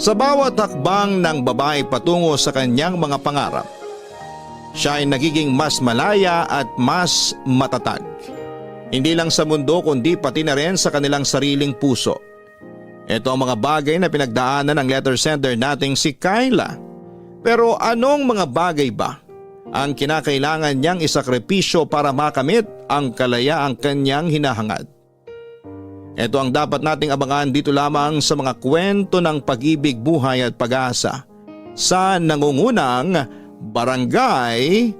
Sa bawat hakbang ng babae patungo sa kanyang mga pangarap, siya ay nagiging mas malaya at mas matatag. Hindi lang sa mundo kundi pati na rin sa kanilang sariling puso. Ito ang mga bagay na pinagdaanan ng letter sender nating si Kyla. Pero anong mga bagay ba ang kinakailangan niyang isakripisyo para makamit ang kalayaang kanyang hinahangad? Ito ang dapat nating abangan dito lamang sa mga kwento ng pag-ibig, buhay at pag-asa sa nangungunang Barangay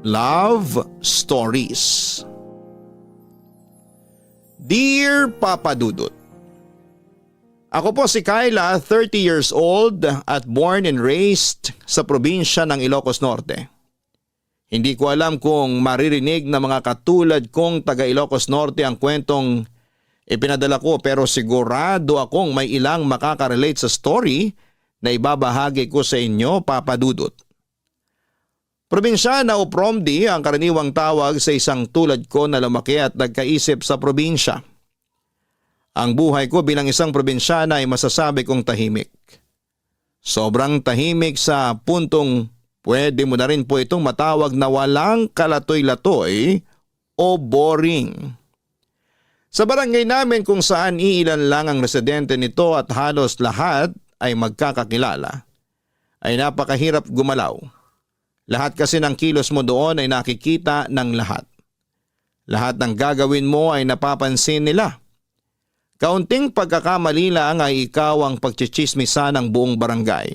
Love Stories. Dear Papa Dudut, ako po si Kyla, 30 years old at born and raised sa probinsya ng Ilocos Norte. Hindi ko alam kung maririnig na mga katulad kong taga Ilocos Norte ang kwentong ipinadala ko, pero sigurado akong may ilang makakarelate sa story na ibabahagi ko sa inyo, Papa Dudut. Probinsyana o Promdi ang karaniwang tawag sa isang tulad ko na lumaki at nagkaisip sa probinsya. Ang buhay ko bilang isang probinsyana ay masasabi kong tahimik. Sobrang tahimik sa puntong pwede mo na rin po itong matawag na walang kalatoy-latoy o boring. Sa barangay namin kung saan iilan lang ang residente nito at halos lahat ay magkakakilala, ay napakahirap gumalaw. Lahat kasi ng kilos mo doon ay nakikita ng lahat. Lahat ng gagawin mo ay napapansin nila. Kaunting pagkakamali lang ay ikaw ang pagchichismisan ng buong barangay.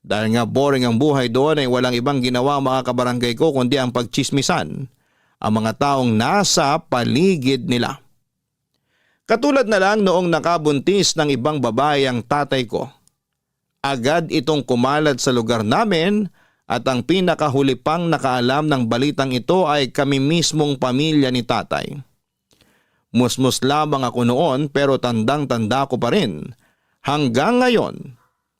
Dahil nga boring ang buhay doon ay walang ibang ginawa mga kabarangay ko kundi ang pagchismisan ang mga taong nasa paligid nila. Katulad na lang noong nakabuntis ng ibang babae ang tatay ko. Agad itong kumalat sa lugar namin at ang pinakahuli pang nakaalam ng balitang ito ay kami mismong pamilya ni tatay. Musmus lamang ako noon pero tandang-tanda ko pa rin hanggang ngayon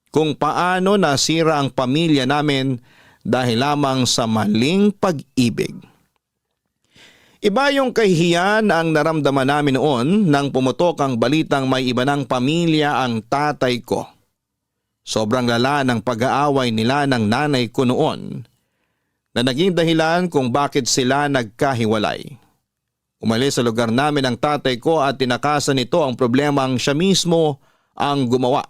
kung paano nasira ang pamilya namin dahil lamang sa maling pag-ibig. Iba yung kahihiyan ang naramdaman namin noon nang pumutok ang balitang may iba ng pamilya ang tatay ko. Sobrang lala ng pag-aaway nila ng nanay ko noon na naging dahilan kung bakit sila nagkahiwalay. Umalis sa lugar namin ang tatay ko at tinakasan nito ang problemang siya mismo ang gumawa.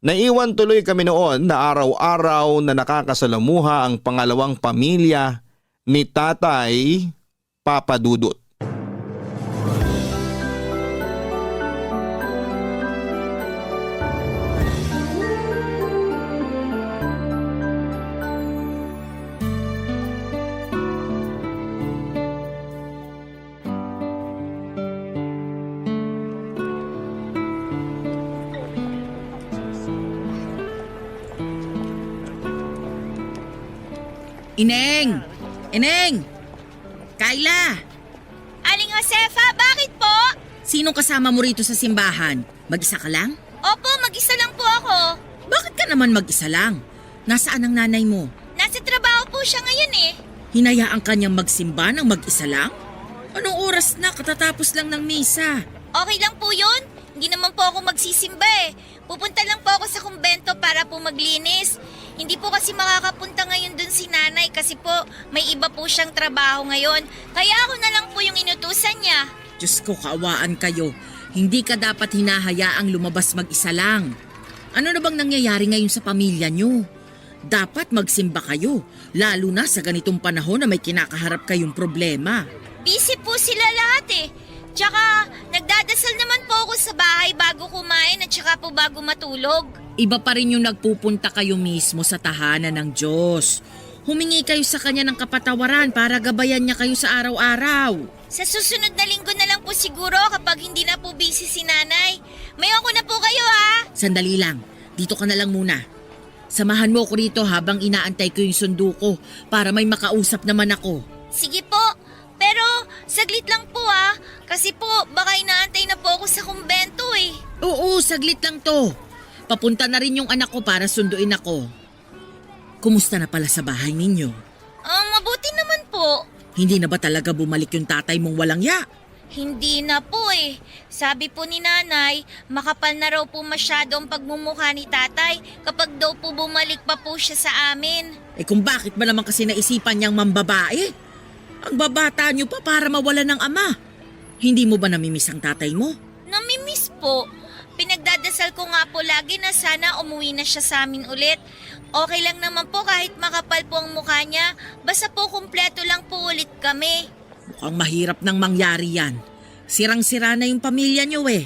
Naiwan tuloy kami noon na araw-araw na nakakasalamuha ang pangalawang pamilya ni tatay, Papa Dudut. Ineng! Ineng! Kyla! Aling Josefa, bakit po? Sinong kasama mo rito sa simbahan? Mag-isa ka lang? Opo, mag-isa lang po ako. Bakit ka naman mag-isa lang? Nasaan ang nanay mo? Nasa trabaho po siya ngayon eh. Hinayaan ka niyang magsimba ng mag-isa lang? Anong oras na? Katatapos lang ng misa. Okay lang po yun. Hindi naman po ako magsisimba eh. Pupunta lang po ako sa kumbento para po maglinis. Hindi po kasi makakapunta ngayon dun si nanay kasi po may iba po siyang trabaho ngayon. Kaya ako na lang po yung inutusan niya. Diyos ko, kaawaan kayo. Hindi ka dapat hinahayaang lumabas mag-isa lang. Ano na bang nangyayari ngayon sa pamilya niyo? Dapat magsimba kayo, lalo na sa ganitong panahon na may kinakaharap kayong problema. Busy po sila lahat eh. Tsaka nagdadasal naman po ako sa bahay bago kumain at tsaka po bago matulog. Iba pa rin yung nagpupunta kayo mismo sa tahanan ng Diyos. Humingi kayo sa Kanya ng kapatawaran para gabayan niya kayo sa araw-araw. Sa susunod na linggo na lang po siguro kapag hindi na po busy si nanay. Mayon ko na po kayo ha. Sandali lang, dito ka na lang muna. Samahan mo ako rito habang inaantay ko yung sundo ko para may makausap naman ako. Sige po, pero saglit lang po ha. Kasi po baka inaantay na po ako sa kumbento eh. Oo, saglit lang to. Papunta na rin yung anak ko para sunduin ako. Kumusta na pala sa bahay ninyo? Mabuti naman po. Hindi na ba talaga bumalik yung tatay mong walang ya? Hindi na po eh. Sabi po ni nanay, makapal na raw po masyado ang pagmumukha ni tatay kapag daw po bumalik pa po siya sa amin. Eh kung bakit ba naman kasi naisipan niyang mambabae? Ang babata niyo pa para mawala ng ama. Hindi mo ba namimiss ang tatay mo? Namimiss po. Pinagdadasal ko nga po lagi na sana umuwi na siya sa amin ulit. Okay lang naman po kahit makapal po ang mukha niya. Basta po kumpleto lang po ulit kami. Mukhang mahirap nang mangyari yan. Sirang-sira na yung pamilya niyo eh.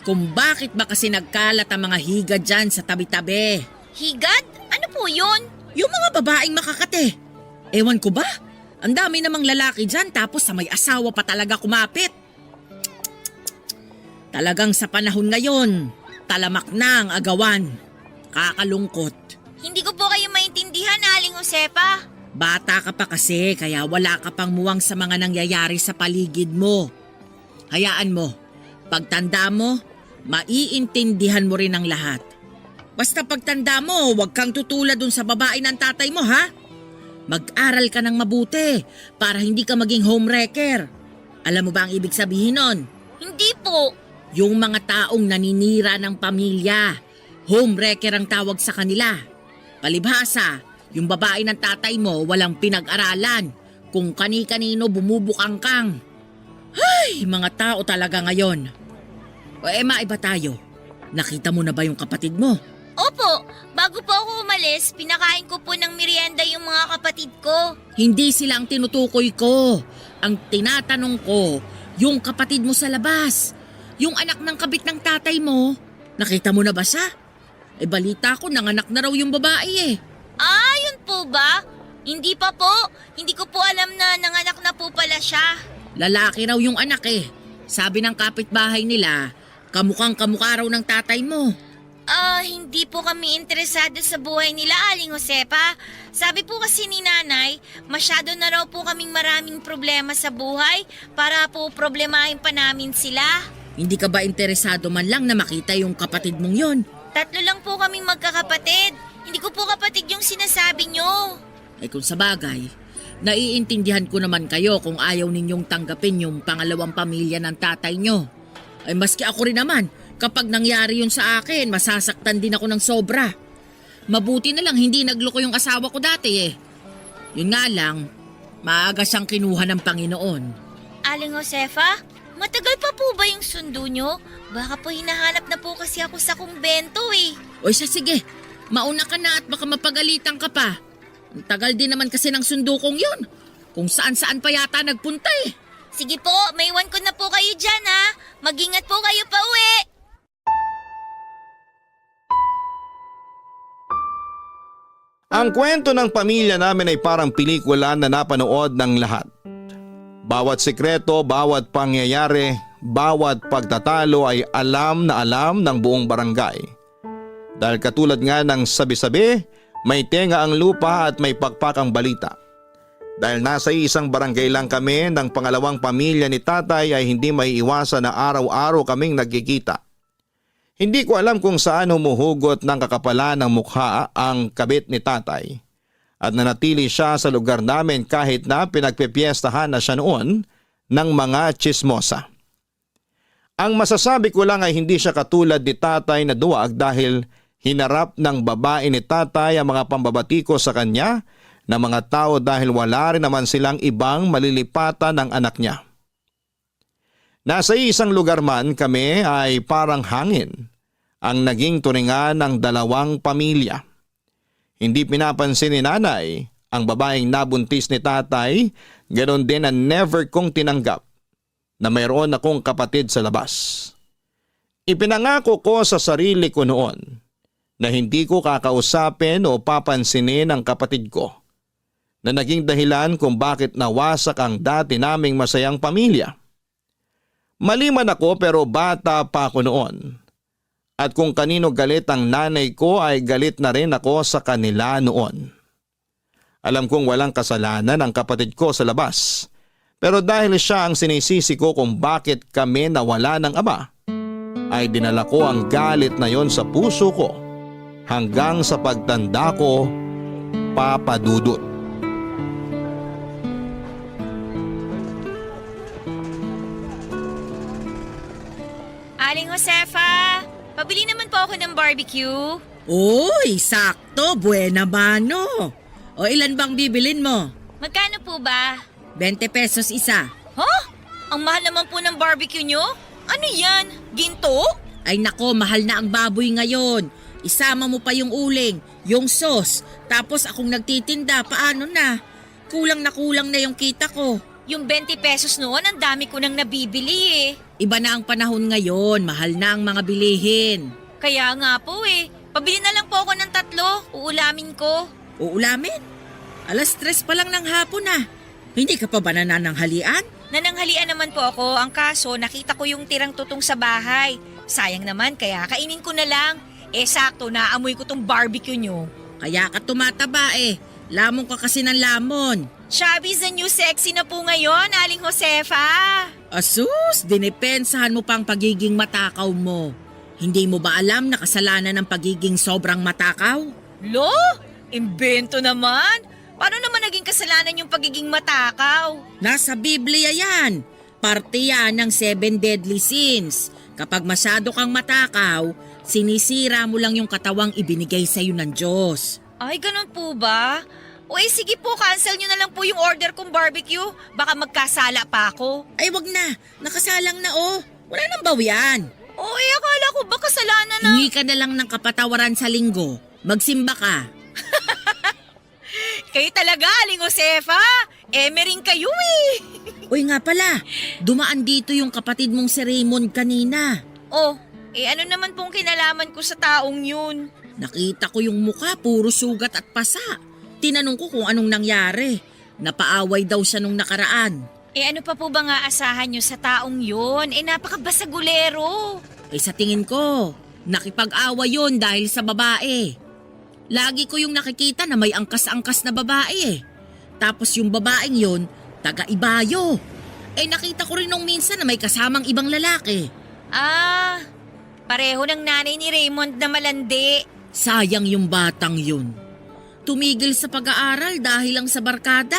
Kung bakit ba kasi nagkalat ang mga higa dyan sa tabi-tabi? Higad? Ano po yun? Yung mga babaeng makakate. Ewan ko ba? Ang dami namang lalaki dyan tapos sa may asawa pa talaga kumapit. Talagang sa panahon ngayon, talamak na ang agawan. Kakalungkot. Hindi ko po kayo maintindihan, Aling Josefa. Bata ka pa kasi kaya wala ka pang muwang sa mga nangyayari sa paligid mo. Hayaan mo, pagtanda mo, maiintindihan mo rin ang lahat. Basta pagtanda mo, huwag kang tutulad dun sa babae ng tatay mo ha. Mag-aral ka ng mabuti para hindi ka maging homewrecker. Alam mo ba ang ibig sabihin nun? Hindi po. Yung mga taong naninira ng pamilya, homewrecker ang tawag sa kanila. Palibhasa, yung babae ng tatay mo walang pinag-aralan, kung kani-kanino bumubukangkang. Ay, mga tao talaga ngayon. Maiba tayo. Nakita mo na ba yung kapatid mo? Opo, bago po ako umalis, pinakain ko po ng merienda yung mga kapatid ko. Hindi sila ang tinutukoy ko. Ang tinatanong ko, yung kapatid mo sa labas. Yung anak ng kabit ng tatay mo, nakita mo na ba siya? Eh balita ko, nanganak na raw yung babae eh. Ah, yun po ba? Hindi pa po. Hindi ko po alam na nanganak na po pala siya. Lalaki raw yung anak eh. Sabi ng kapitbahay nila, kamukhang kamukha raw ng tatay mo. Hindi po kami interesado sa buhay nila, Aling Josefa. Sabi po kasi ni nanay, masyado na raw po kaming maraming problema sa buhay para po problemahin pa namin sila. Hindi ka ba interesado man lang na makita yung kapatid mong yon? 3 lang po kaming magkakapatid. Hindi ko po kapatid yung sinasabi nyo. Ay kung sa bagay, naiintindihan ko naman kayo kung ayaw ninyong tanggapin yung pangalawang pamilya ng tatay nyo. Ay maski ako rin naman, kapag nangyari yun sa akin, masasaktan din ako ng sobra. Mabuti na lang hindi nagloko yung asawa ko dati eh. Yun nga lang, maaga siyang kinuha ng Panginoon. Aling Josefa, matagal pa po ba yung sundo nyo? Baka po hinahanap na po kasi ako sa kumbento eh. O siya sige, mauna ka na at baka mapagalitan ka pa. Ang tagal din naman kasi ng sundo kong yun. Kung saan-saan pa yata nagpunta eh. Sige po, maiwan ko na po kayo dyan ha. Mag-ingat po kayo pa uwi. Ang kwento ng pamilya namin ay parang pelikula na napanood ng lahat. Bawat sikreto, bawat pangyayari, bawat pagtatalo ay alam na alam ng buong barangay. Dahil katulad nga ng sabi-sabi, may tenga ang lupa at may pakpak ang balita. Dahil nasa isang barangay lang kami ng pangalawang pamilya ni tatay ay hindi maiiwasan na araw-araw kaming nagkikita. Hindi ko alam kung saan humuhugot ng kakapalan ng mukha ang kabit ni tatay at nanatili siya sa lugar namin kahit na pinagpipiestahan na siya noon ng mga tsismosa. Ang masasabi ko lang ay hindi siya katulad ni tatay na duwag dahil hinarap ng babae ni tatay ang mga pambabatiko sa kanya na mga tao dahil wala rin naman silang ibang malilipatan ng anak niya. Nasa isang lugar man kami ay parang hangin ang naging turingan ng dalawang pamilya. Hindi pinapansin ni nanay ang babaeng nabuntis ni tatay, ganoon din na never kong tinanggap na mayroon akong kapatid sa labas. Ipinangako ko sa sarili ko noon na hindi ko kakausapin o papansinin ang kapatid ko na naging dahilan kung bakit nawasak ang dati naming masayang pamilya. Mali man ako pero bata pa ako noon. At kung kanino galit ang nanay ko ay galit na rin ako sa kanila noon. Alam kong walang kasalanan ang kapatid ko sa labas. Pero dahil siya ang sinisisi ko kung bakit kami nawala ng ama, ay dinala ko ang galit na yon sa puso ko hanggang sa pagtanda ko, Papa Dudut. Aling Josefa, pabili naman po ako ng barbecue. Uy, sakto, buena mano. O ilan bang bibilin mo? Magkano po ba? 20 pesos isa. Huh? Ang mahal naman po ng barbecue nyo? Ano yan? Ginto? Ay nako, mahal na ang baboy ngayon. Isama mo pa yung uling, yung sauce, tapos akong nagtitinda, paano na? Kulang na yung kita ko. Yung 20 pesos noon, ang dami ko nang nabibili eh. Iba na ang panahon ngayon, mahal na ang mga bilihin. Kaya nga po eh. Pabili na lang po ako ng 3, uulamin ko. Uulamin? 3:00 pa lang ng hapon na. Hindi ka pa ba nanananghalian? Nananghalian naman po ako, ang kaso nakita ko yung tirang tutong sa bahay. Sayang naman, kaya kainin ko na lang. Sakto, naamoy ko tong barbecue nyo. Kaya ka tumataba eh. Lamon ka kasi ng lamon. Shabby's the new sexy na po ngayon, Aling Josefa. Asus, dinipensahan mo pang pagiging matakaw mo. Hindi mo ba alam na kasalanan ng pagiging sobrang matakaw? Lo? Imbento naman. Paano naman naging kasalanan yung pagiging matakaw? Nasa Biblia yan. Parte yan ng 7 deadly sins. Kapag masyado kang matakaw, sinisira mo lang yung katawang ibinigay sa'yo ng Diyos. Ay, ganun po ba? O sige po, cancel nyo na lang po yung order kong barbecue. Baka magkasala pa ako. Ay wag na, nakasalang na oh. Wala nang bawian. Akala ko ba kasalanan na... Hingi ka na lang ng kapatawaran sa linggo. Magsimba ka. Kayo talaga, Aling Josefa. Emering kayo eh. Uy nga pala, dumaan dito yung kapatid mong si Raymond kanina. Ano naman pong kinalaman ko sa taong yun? Nakita ko yung mukha, puro sugat at pasa. Tinanong ko kung anong nangyari. Napaaway daw siya nung nakaraan. Ano pa po ba nga asahan nyo sa taong yun? Napakabasagulero. Sa tingin ko, nakipag-away yun dahil sa babae. Lagi ko yung nakikita na may angkas-angkas na babae eh. Tapos yung babaeng yun, taga-Ibayo. Nakita ko rin nung minsan na may kasamang ibang lalaki. Pareho ng nanay ni Raymond na malandi. Sayang yung batang yun. Tumigil sa pag-aaral dahil lang sa barkada.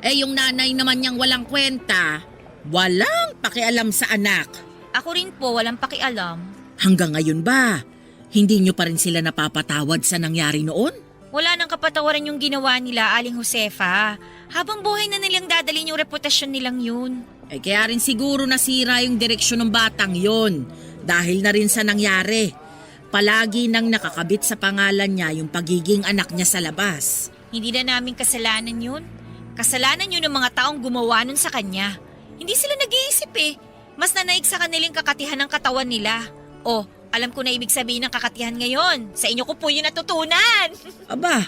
Yung nanay naman niyang walang kwenta, walang pakialam sa anak. Ako rin po, walang pakialam. Hanggang ngayon ba, hindi niyo pa rin sila napapatawad sa nangyari noon? Wala nang kapatawaran yung ginawa nila, Aling Josefa. Habang buhay na nilang dadalhin yung reputasyon nilang yun. Kaya rin siguro nasira yung direksyon ng batang yon dahil na rin sa nangyari. Palagi nang nakakabit sa pangalan niya yung pagiging anak niya sa labas. Hindi na namin kasalanan yun. Kasalanan yun ng mga taong gumawa nun sa kanya. Hindi sila nag-iisip eh. Mas nanaig sa kanilang kakatihan ng katawan nila. Alam ko na ibig sabihin ng kakatihan ngayon. Sa inyo ko po yun natutunan. Aba,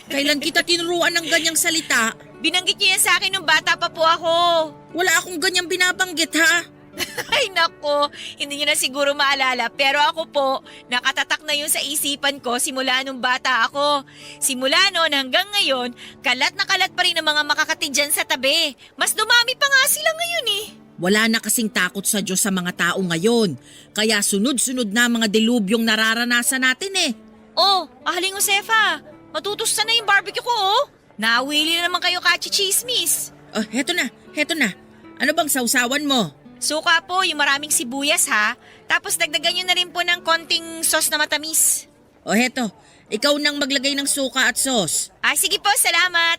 kailan kita tinuruan ng ganyang salita? Binanggit niyo yan sa akin nung bata pa po ako. Wala akong ganyang binabanggit ha. Ay nako, hindi niyo na siguro maalala pero ako po, nakatatak na yun sa isipan ko simula nung bata ako. Simula noon hanggang ngayon, kalat na kalat pa rin ang mga makakatid dyan sa tabi. Mas dumami pa nga sila ngayon eh. Wala na kasing takot sa Diyos sa mga tao ngayon. Kaya sunod-sunod na mga dilubyong nararanasan natin eh. Aling Josefa, matutusta na yung barbecue ko Nawili na naman kayo kachichismis. Heto na. Ano bang sausawan mo? Suka po, yung maraming sibuyas ha. Tapos dagdagan nyo na rin po ng konting sauce na matamis. Heto, ikaw nang maglagay ng suka at sauce. Sige po, salamat.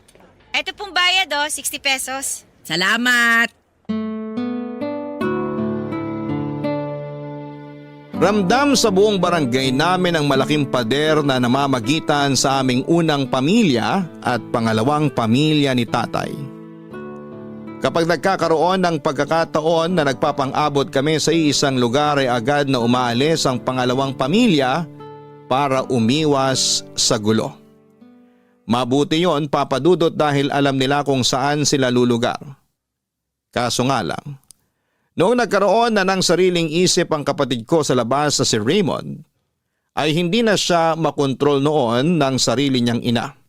Ito pong bayad 60 pesos. Salamat! Ramdam sa buong barangay namin ang malaking pader na namamagitan sa aming unang pamilya at pangalawang pamilya ni tatay. Kapag nagkakaroon ng pagkakataon na nagpapang-abot kami sa isang lugar ay agad na umaalis ang pangalawang pamilya para umiwas sa gulo. Mabuti yon, Papa Dudut, dahil alam nila kung saan sila lulugar. Kaso nga lang, noong nagkaroon na ng sariling isip ang kapatid ko sa labas na si Raymond, ay hindi na siya makontrol noon ng sarili niyang ina.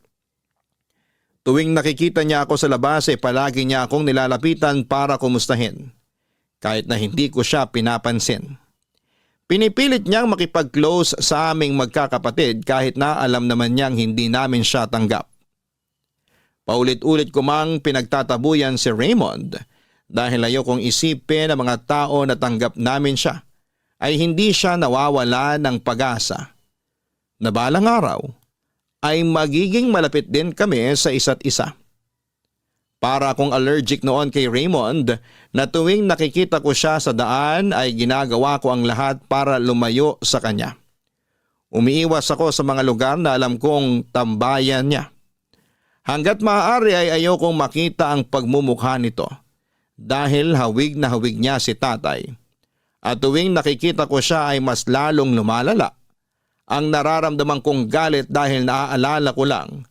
Tuwing nakikita niya ako sa labas ay palagi niya akong nilalapitan para kumustahin, kahit na hindi ko siya pinapansin. Pinipilit niyang makipag-close sa aming magkakapatid kahit na alam naman niyang hindi namin siya tanggap. Paulit-ulit ko mang pinagtatabuyan si Raymond dahil ayokong isipin ng mga tao na tanggap namin siya ay hindi siya nawawala ng pag-asa na balang araw ay magiging malapit din kami sa isa't isa. Para akong allergic noon kay Raymond na tuwing nakikita ko siya sa daan ay ginagawa ko ang lahat para lumayo sa kanya. Umiiwas ako sa mga lugar na alam kong tambayan niya. Hanggat maaari ay ayokong makita ang pagmumukha nito dahil hawig na hawig niya si tatay. At tuwing nakikita ko siya ay mas lalong lumalala ang nararamdaman kong galit dahil naaalala ko lang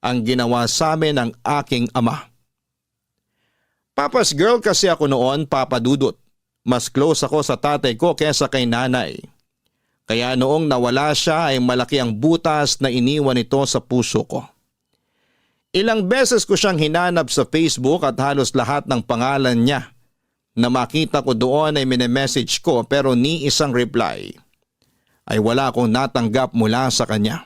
ang ginawa sa amin ng aking ama. Papa's girl kasi ako noon, Papa Dudut. Mas close ako sa tatay ko kesa kay nanay. Kaya noong nawala siya ay malaki ang butas na iniwan nito sa puso ko. Ilang beses ko siyang hinanap sa Facebook at halos lahat ng pangalan niya na makita ko doon ay minemessage ko pero ni isang reply ay wala akong natanggap mula sa kanya.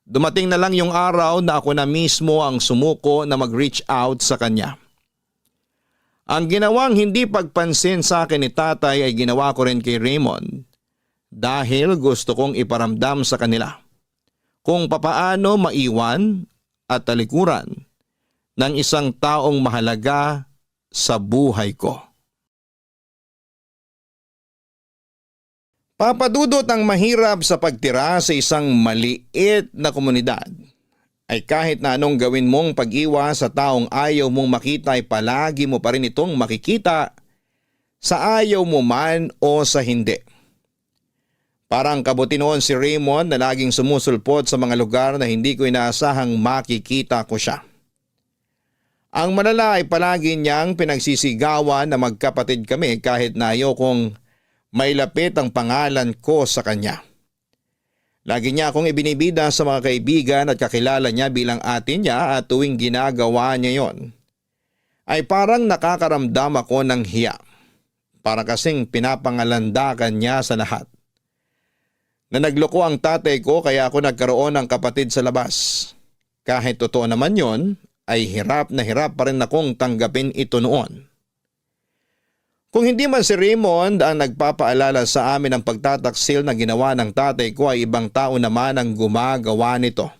Dumating na lang yung araw na ako na mismo ang sumuko na mag-reach out sa kanya. Ang ginawang hindi pagpansin sa akin ni tatay ay ginawa ko rin kay Raymond dahil gusto kong iparamdam sa kanila kung papaano maiwan at talikuran ng isang taong mahalaga sa buhay ko. Papadudot ang mahirap sa pagtira sa isang maliit na komunidad ay kahit na anong gawin mong pag-iwas sa taong ayaw mong makita ay palagi mo pa rin itong makikita sa ayaw mo man o sa hindi. Parang kabuti noon si Raymond na laging sumusulpot sa mga lugar na hindi ko inaasahang makikita ko siya. Ang malala ay palagi niyang pinagsisigawan na magkapatid kami kahit na ayokong mailapit ang pangalan ko sa kanya. Lagi niya akong ibinibida sa mga kaibigan at kakilala niya bilang ate niya at tuwing ginagawa niya yon ay parang nakakaramdam ako ng hiya. Para kasing pinapangalandakan niya sa lahat. Na nagloko ang tatay ko kaya ako nagkaroon ng kapatid sa labas. Kahit totoo naman yon ay hirap na hirap pa rin akong tanggapin ito noon. Kung hindi man si Raymond ang nagpapaalala sa amin ng pagtataksil na ginawa ng tatay ko ay ibang tao naman ang gumagawa nito.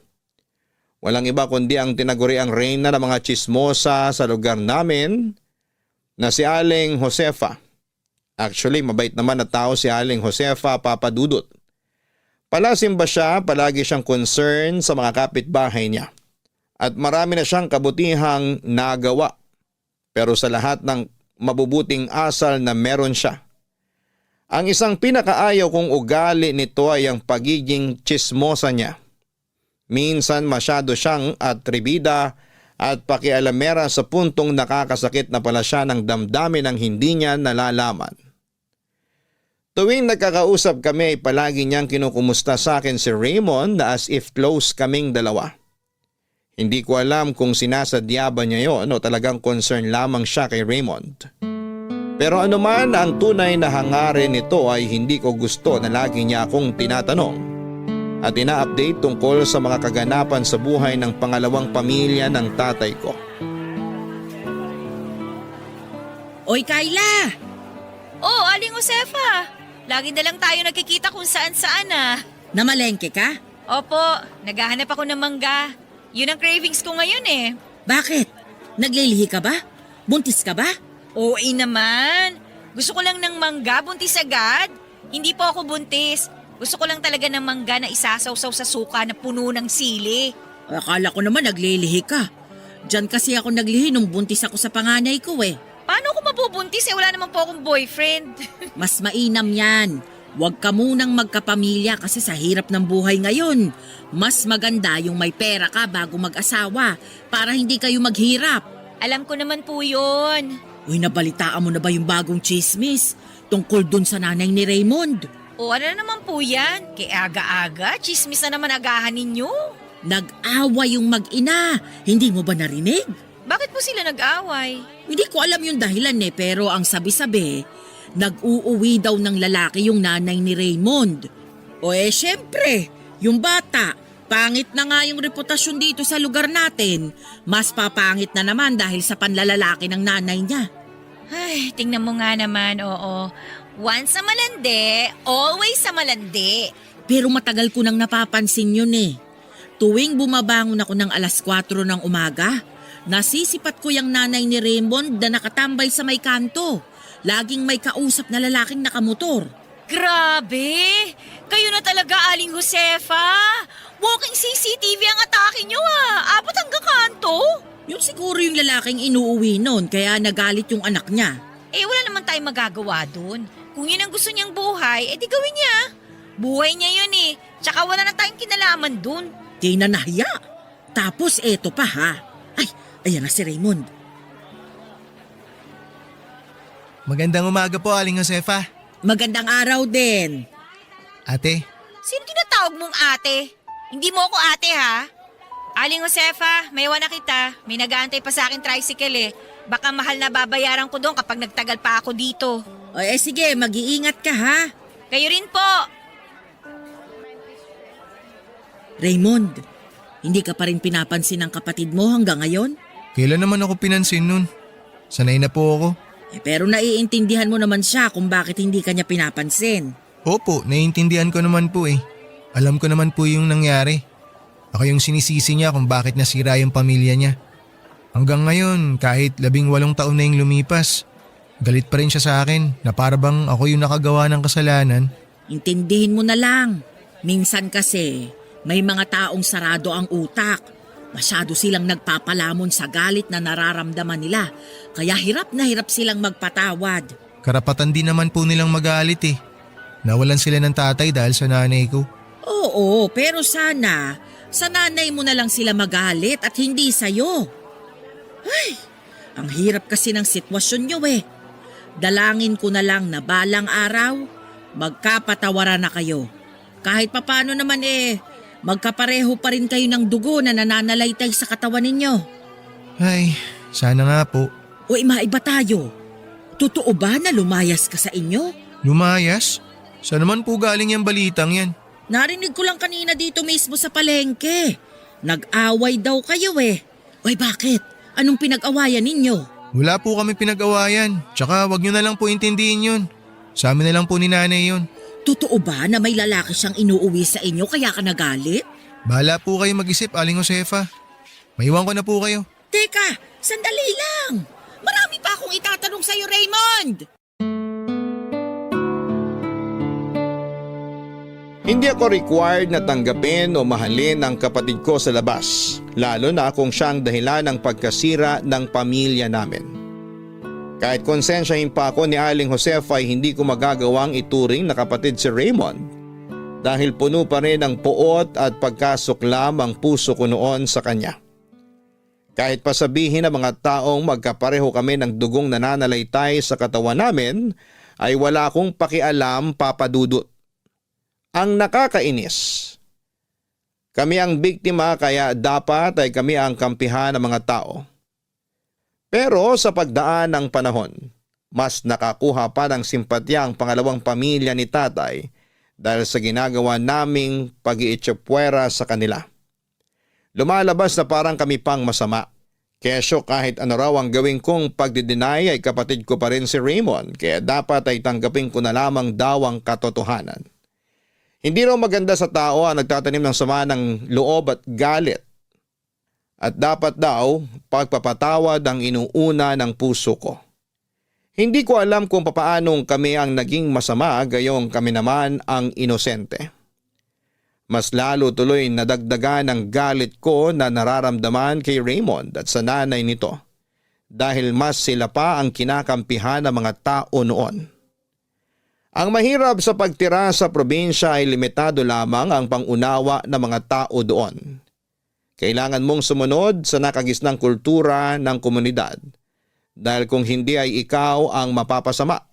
Walang iba kundi ang tinaguriang reyna ng mga chismosa sa lugar namin na si Aling Josefa. Actually, mabait naman na tao si Aling Josefa, Papa Dudut. Palasim ba siya, palagi siyang concern sa mga kapitbahay niya. At marami na siyang kabutihang nagawa. Pero sa lahat ng mabubuting asal na meron siya. Ang isang pinakaayaw kong ugali nito ay ang pagiging chismosa niya. Minsan masyado siyang atribida at pakialamera sa puntong nakakasakit na pala siya ng damdamin ng hindi niya nalalaman. Tuwing nagkakausap kami ay palagi niyang kinukumusta sa akin si Raymond na as if close kaming dalawa. Hindi ko alam kung sinasadya ba niya yon o talagang concern lamang siya kay Raymond. Pero anuman ang tunay na hangarin nito ay hindi ko gusto na lagi niya akong tinatanong at ina-update tungkol sa mga kaganapan sa buhay ng pangalawang pamilya ng tatay ko. Oy, Kayla! Oh, Aling Josefa! Lagi na lang tayo nagkikita kung saan-saan ah. Namalengke ka? Opo, naghahanap ako ng mangga. Yun ang cravings ko ngayon eh. Bakit? Naglilihi ka ba? Buntis ka ba? Oo naman. Gusto ko lang ng mangga, buntis agad. Hindi po ako buntis. Gusto ko lang talaga ng mangga na isasawsaw sa suka na puno ng sili. Akala ko naman naglilihi ka. Diyan kasi ako naglihi nung buntis ako sa panganay ko eh. Paano ako mabubuntis eh? Wala naman po akong boyfriend. Mas mainam yan. Huwag ka munang magkapamilya kasi sa hirap ng buhay ngayon. Mas maganda yung may pera ka bago mag-asawa para hindi kayo maghirap. Alam ko naman po yun. Uy, nabalitaan mo na ba yung bagong chismis tungkol dun sa nanay ni Raymond? O ano na naman po yan? Kaya aga-aga, chismis na naman agahan ninyo. Nag-away yung mag-ina. Hindi mo ba narinig? Bakit po sila nag-away? Hindi ko alam yung dahilan pero ang sabi-sabi, nag-uuwi daw ng lalaki yung nanay ni Raymond. O syempre, yung bata, pangit na nga yung reputasyon dito sa lugar natin. Mas papangit na naman dahil sa panlalalaki ng nanay niya. Ay, tingnan mo nga naman, oo. Once sa malandi, always sa malandi. Pero matagal ko nang napapansin yun eh. Tuwing bumabangon ako ng alas 4 ng umaga, nasisipat ko yung nanay ni Raymond na nakatambay sa may kanto. Laging may kausap na lalaking nakamotor. Grabe! Kayo na talaga, Aling Josefa! Walking CCTV ang atake nyo Abot hanggang kanto! Yun siguro yung lalaking inuuwi noon kaya nagalit yung anak niya. Wala naman tayong magagawa dun. Kung yun ang gusto niyang buhay, di gawin niya. Buhay niya yun Tsaka wala na tayong kinalaman dun. Di na nahiya. Tapos eto pa ha. Ay, ayan na si Raymond. Magandang umaga po, Aling Josefa. Magandang araw din. Ate, Sino tinatawag mong ate? Hindi mo ako ate ha? Aling Josefa, may iwan na kita. May nag-aantay pa sa akin tricycle Baka mahal na babayaran ko doon kapag nagtagal pa ako dito. O sige, mag-iingat ka ha. Kayo rin po. Raymond, hindi ka pa rin pinapansin ng kapatid mo hanggang ngayon? kailan naman ako pinansin nun? Sanay na po ako. Pero naiintindihan mo naman siya kung bakit hindi ka niya pinapansin. Opo, naiintindihan ko naman po Alam ko naman po yung nangyari. Ako yung sinisisi niya kung bakit nasira yung pamilya niya. Hanggang ngayon, kahit 18 taon na yung lumipas, galit pa rin siya sa akin na para bang ako yung nakagawa ng kasalanan. Intindihin mo na lang. Minsan kasi, may mga taong sarado ang utak. Masyado silang nagpapalamon sa galit na nararamdaman nila. Kaya hirap na hirap silang magpatawad. Karapatan din naman po nilang magalit Nawalan sila ng tatay dahil sa nanay ko. Oo, pero sana, sa nanay mo na lang sila magalit at hindi sa'yo. Ay, ang hirap kasi ng sitwasyon nyo Dalangin ko na lang na balang araw, magkapatawaran na kayo. Kahit papano naman magkapareho pa rin kayo ng dugo na nananalaytay sa katawan ninyo. Ay, sana nga po. O maiba tayo. Totoo ba na lumayas ka sa inyo? Lumayas? Saan naman po galing yung balitang yan? Narinig ko lang kanina dito mismo sa palengke. Nag-away daw kayo Oy, bakit? Anong pinag-awayan ninyo? Wala po kami pinag-awayan. Tsaka wag nyo na lang po intindihin yun. Sa amin na lang po ni nanay yun. Totoo ba na may lalaki siyang inuuwi sa inyo kaya ka nagalit? Bahala po kayo mag-isip, Aling Josefa. Maiwan ko na po kayo. Teka, sandali lang. Marami pa akong itatanong sa'yo, Raymond. Hindi ako required na tanggapin o mahalin ang kapatid ko sa labas, lalo na kung siyang dahilan ng pagkasira ng pamilya namin. Kahit konsensyahin pa ako ni Aling Josefa ay hindi ko magagawang ituring na kapatid si Raymond dahil puno pa rin ng puot at pagkasuklam ang puso ko noon sa kanya. Kahit pa sabihin ng mga taong magkapareho kami ng dugong nananalaytay sa katawan namin ay wala akong pakialam, Papa Dudut. Ang nakakainis, kami ang biktima kaya dapat ay kami ang kampihan ng mga tao. Pero sa pagdaan ng panahon, mas nakakuha pa ng simpatya ang pangalawang pamilya ni tatay dahil sa ginagawa naming pag-iitsapwera sa kanila. Lumalabas na parang kami pang masama. Kesyo kahit ano raw ang gawin kong pagdideny ay kapatid ko pa rin si Raymond kaya dapat ay tanggapin ko na lamang daw ang katotohanan. Hindi raw maganda sa tao ang nagtatanim ng sama ng loob at galit. At dapat daw pagpapatawad ang inuuna ng puso ko. Hindi ko alam kung papaanong kami ang naging masama gayong kami naman ang inosente. Mas lalo tuloy nadagdagan ang galit ko na nararamdaman kay Raymond at sa nanay nito dahil mas sila pa ang kinakampihan ng mga tao noon. Ang mahirap sa pagtira sa probinsya ay limitado lamang ang pangunawa ng mga tao doon. Kailangan mong sumunod sa nakagisnang kultura ng komunidad dahil kung hindi ay ikaw ang mapapasama.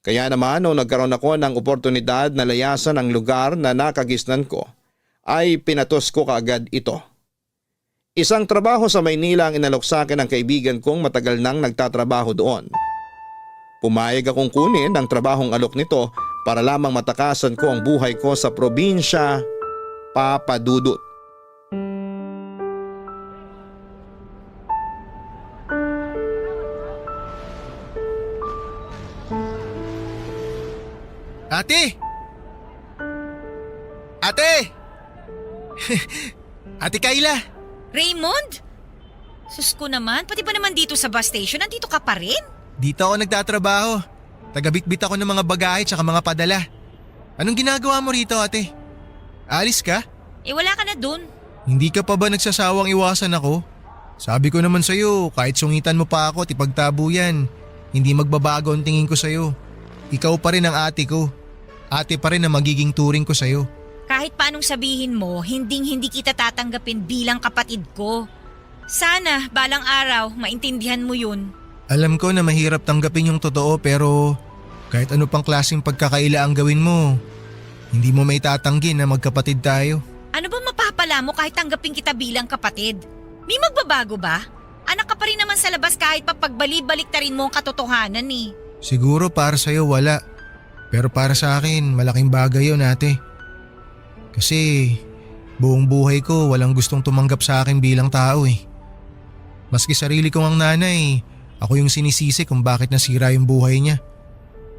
Kaya naman nung nagkaroon ako ng oportunidad na layasan ang lugar na nakagisnan ko ay pinatos ko kaagad ito. Isang trabaho sa Maynila ang inalok sa akin ng kaibigan kong matagal nang nagtatrabaho doon. Pumayag akong kunin ang trabahong alok nito para lamang matakasan ko ang buhay ko sa probinsya, Papa Dudut. Ate! Ate! Ate Kayla! Raymond? Sus ko naman, pati ba naman dito sa bus station, nandito ka pa rin? Dito ako nagtatrabaho. Tagabitbit ako ng mga bagahe tsaka mga padala. Anong ginagawa mo rito, ate? Alis ka? Wala ka na dun. Hindi ka pa ba nagsasawang iwasan ako? Sabi ko naman sa'yo, kahit sungitan mo pa ako at ipagtabo yan, hindi magbabago ang tingin ko sa'yo. Ikaw pa rin ang ate ko. Ate pa rin ang magiging turing ko sa'yo. Kahit paanong sabihin mo, hindi kita tatanggapin bilang kapatid ko. Sana, balang araw, maintindihan mo yun. Alam ko na mahirap tanggapin yung totoo pero kahit ano pang klaseng pagkakaila ang gawin mo, hindi mo maitatanggi na magkapatid tayo. Ano ba mapapala mo kahit tanggapin kita bilang kapatid? May magbabago ba? Anak ka pa rin naman sa labas kahit pa pagbali-balik ta rin mo ang katotohanan eh. Siguro para sa'yo wala, pero para sa akin malaking bagay yun ate. Kasi buong buhay ko walang gustong tumanggap sa akin bilang tao eh. Maski sarili kong ang nanay, ako yung sinisisi kung bakit nasira yung buhay niya.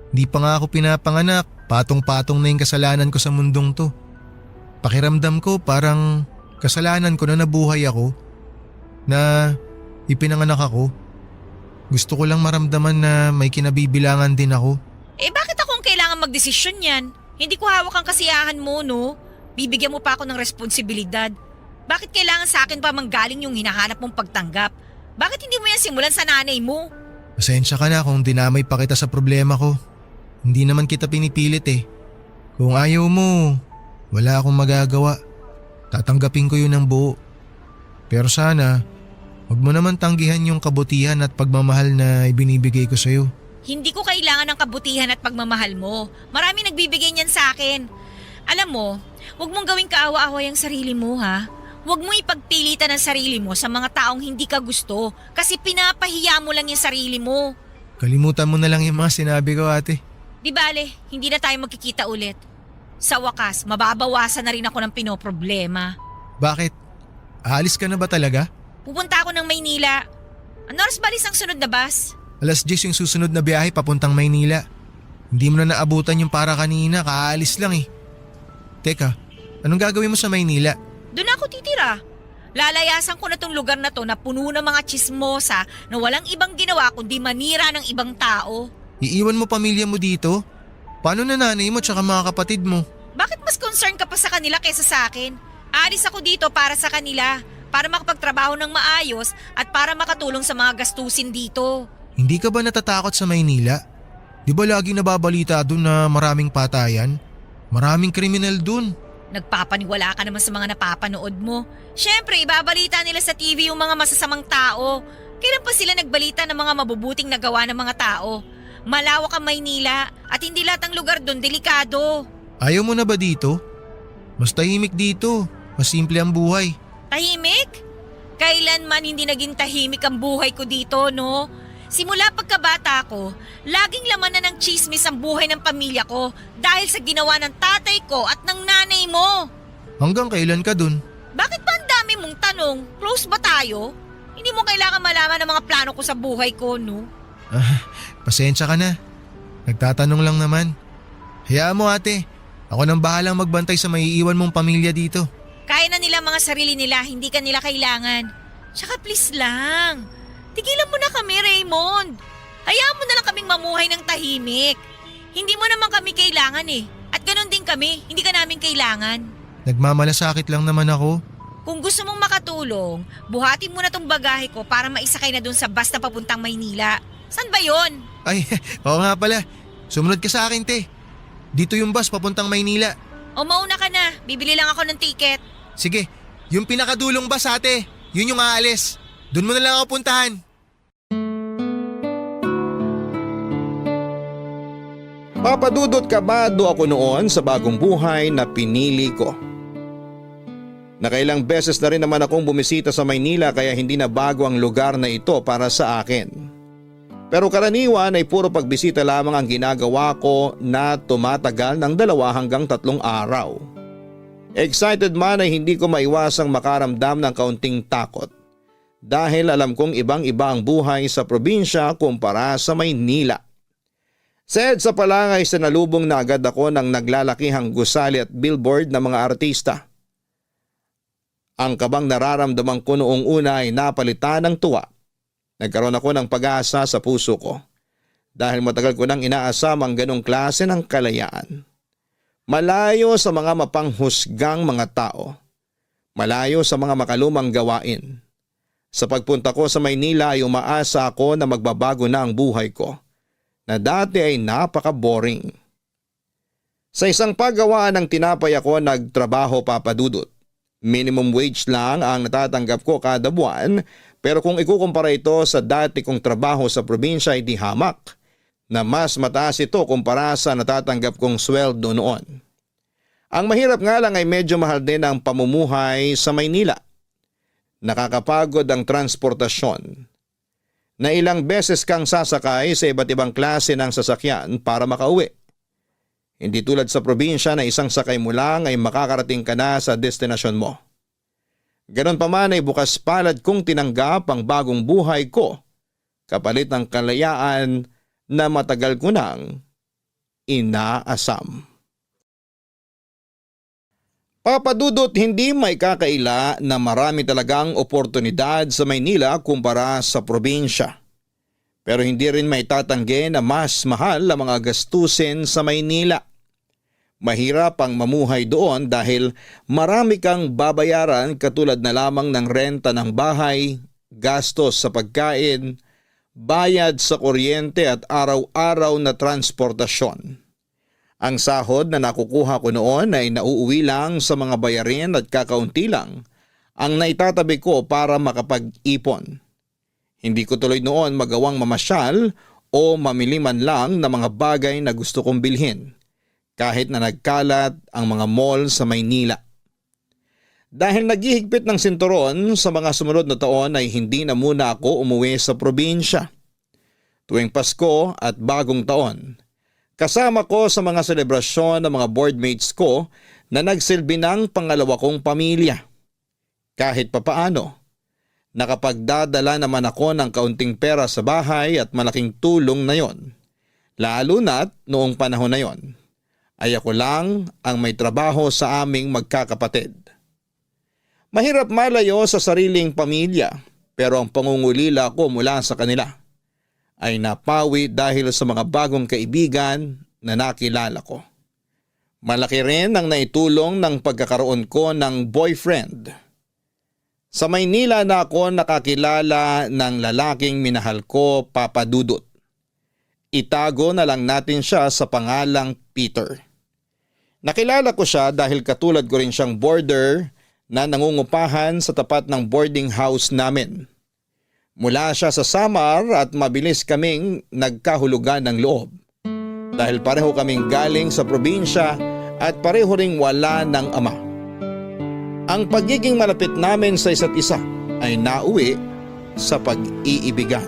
Di pa nga ako pinapanganak, patong-patong na yung kasalanan ko sa mundong to. Pakiramdam ko parang kasalanan ko na nabuhay ako, na ipinanganak ako. Gusto ko lang maramdaman na may kinabibilangan din ako. Bakit akong kailangan magdesisyon yan? Hindi ko hawak ang kasiyahan mo, no? Bibigyan mo pa ako ng responsibilidad. Bakit kailangan sa akin pa manggaling yung hinahanap mong pagtanggap? Bakit hindi mo yan simulan sa nanay mo? Pasensya ka na kung dinamay pa kita sa problema ko. Hindi naman kita pinipilit eh. Kung ayaw mo, wala akong magagawa. Tatanggapin ko yun ng buo. Pero sana, wag mo naman tanggihan yung kabutihan at pagmamahal na ibinibigay ko sa'yo. Hindi ko kailangan ng kabutihan at pagmamahal mo. Marami nagbibigay niyan sa akin. Alam mo, wag mong gawing kaawa-away ang sarili mo ha. Huwag mo ipagpilitan ang sarili mo sa mga taong hindi ka gusto kasi pinapahiya mo lang yung sarili mo. Kalimutan mo na lang yung mga sinabi ko ate. Di bale, hindi na tayo magkikita ulit. Sa wakas, mababawasan na rin ako ng pinoproblema. Bakit? Aalis ka na ba talaga? Pupunta ako ng Maynila. Ano oras balis ang sunod na bus? 10:00 yung susunod na biyahe papuntang Maynila. Hindi mo na naabutan yung para kanina, kaalis lang eh. Teka, anong gagawin mo sa Maynila? Doon ako titira. Lalayasan ko na tong lugar na to na puno ng mga tsismosa na walang ibang ginawa kundi manira ng ibang tao. Iiwan mo pamilya mo dito? Paano na nanay mo tsaka mga kapatid mo? Bakit mas concern ka pa sa kanila kaysa sa akin? Alis ako dito para sa kanila, para makapagtrabaho ng maayos at para makatulong sa mga gastusin dito. Hindi ka ba natatakot sa Maynila? Di ba laging nababalita dun na maraming patayan? Maraming kriminal dun. Nagpapaniwala ka naman sa mga napapanood mo. Siyempre, ibabalita nila sa TV yung mga masasamang tao. Kailan pa sila nagbalita ng mga mabubuting nagawa ng mga tao? Malawak ang Maynila at hindi lahat ng lugar doon delikado. Ayaw mo na ba dito? Mas tahimik dito. Mas simple ang buhay. Tahimik? Kailanman hindi naging tahimik ang buhay ko dito, no? Simula pagkabata ko, laging laman na ng chismis ang buhay ng pamilya ko dahil sa ginawa ng tatay ko at ng nanay mo. Hanggang kailan ka dun? Bakit ba ang dami mong tanong? Close ba tayo? Hindi mo kailangan malaman ang mga plano ko sa buhay ko, no? Pasensya ka na. Nagtatanong lang naman. Hayaan mo ate. Ako nang bahalang magbantay sa maiiwan mong pamilya dito. Kaya na nila mga sarili nila, hindi ka nila kailangan. Tsaka please lang. Tigilan mo na kami, Raymond. Hayaan mo na lang kaming mamuhay ng tahimik. Hindi mo naman kami kailangan eh. At ganun din kami, hindi ka namin kailangan. Nagmamalasakit lang naman ako. Kung gusto mong makatulong, buhatin mo na tong bagahe ko para maisakay na dun sa bus na papuntang Maynila. Saan ba yon? Ay, oo nga pala. Sumunod ka sa akin, te. Dito yung bus papuntang Maynila. O mauna ka na, bibili lang ako ng ticket. Sige, yung pinakadulong bus ate. Yun yung aalis. Doon mo na lang ako puntahan. Papadudot kabado ako noon sa bagong buhay na pinili ko. Nakailang beses na rin naman akong bumisita sa Maynila kaya hindi na bago ang lugar na ito para sa akin. Pero karaniwan ay puro pagbisita lamang ang ginagawa ko na tumatagal ng 2 hanggang 3 araw. Excited man ay hindi ko maiwasang makaramdam ng kaunting takot. Dahil alam kong ibang-iba ang buhay sa probinsya kumpara sa Maynila. Sa EDSA pa lang ay sinalubong na agad ako ng naglalakihang gusali at billboard ng mga artista. Ang kabang nararamdaman ko noong una ay napalitan ng tuwa. Nagkaroon ako ng pag-asa sa puso ko dahil matagal ko nang inaasam ang ganong klase ng kalayaan. Malayo sa mga mapanghusgang mga tao. Malayo sa mga makalumang gawain. Sa pagpunta ko sa Maynila ay umaasa ako na magbabago na ang buhay ko na dati ay napaka-boring. Sa isang paggawaan ng tinapay ako nagtrabaho, Papa Dudut. Minimum wage lang ang natatanggap ko kada buwan, pero kung ikukumpara ito sa dati kong trabaho sa probinsya ay di hamak na mas mataas ito kumpara sa natatanggap kong sweldo noon. Ang mahirap nga lang ay medyo mahal din ang pamumuhay sa Maynila. Nakakapagod ang transportasyon. Na ilang beses kang sasakay sa iba't ibang klase ng sasakyan para makauwi. Hindi tulad sa probinsya na isang sakay mo lang ay makakarating ka na sa destinasyon mo. Ganon pa man ay bukas palad kong tinanggap ang bagong buhay ko kapalit ng kalayaan na matagal ko nang inaasam. Papa Dudut, hindi may kakaila na marami talagang oportunidad sa Maynila kumpara sa probinsya. Pero hindi rin may tatanggi na mas mahal ang mga gastusin sa Maynila. Mahirap ang mamuhay doon dahil marami kang babayaran katulad na lamang ng renta ng bahay, gastos sa pagkain, bayad sa kuryente at araw-araw na transportasyon. Ang sahod na nakukuha ko noon ay nauuwi lang sa mga bayarin at kakaunti lang ang naitatabi ko para makapag-ipon. Hindi ko tuloy noon magawang mamasyal o mamili man lang ng mga bagay na gusto kong bilhin kahit na nagkalat ang mga mall sa Maynila. Dahil naghihigpit ng sinturon sa mga sumunod na taon ay hindi na muna ako umuwi sa probinsya. Tuwing Pasko at Bagong Taon, kasama ko sa mga selebrasyon ng mga boardmates ko na nagsilbi ng pangalawa kong pamilya. Kahit papaano, nakapagdadala naman ako ng kaunting pera sa bahay at malaking tulong na yon. Lalo na't noong panahon na yon, ay ako lang ang may trabaho sa aming magkakapatid. Mahirap malayo sa sariling pamilya pero ang pangungulila ko mula sa kanila ay napawi dahil sa mga bagong kaibigan na nakilala ko. Malaki rin ang naitulong ng pagkakaroon ko ng boyfriend. Sa Maynila na ako nakakilala ng lalaking minahal ko, Papa Dudut. Itago na lang natin siya sa pangalang Peter. Nakilala ko siya dahil katulad ko rin siyang boarder na nangungupahan sa tapat ng boarding house namin. Mula siya sa Samar at mabilis kaming nagkahulugan ng loob. Dahil pareho kaming galing sa probinsya at pareho ring wala ng ama. Ang pagiging malapit namin sa isa't isa ay nauwi sa pag-iibigan.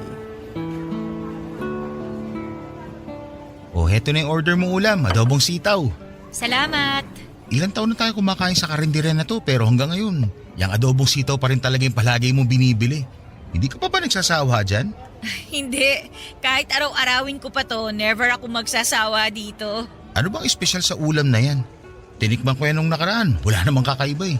Oh, heto na yung order mong ulam, adobong sitaw. Salamat. Ilang taon na tayo kumakain sa karinderya na to pero hanggang ngayon, yung adobong sitaw pa rin talaga yung palagi mong binibili. Hindi ka pa ba nagsasawa dyan? Hindi. Kahit araw-arawin ko pa to, never ako magsasawa dito. Ano bang espesyal sa ulam na yan? Tinikman ko yan nung nakaraan, wala namang kakaiba eh.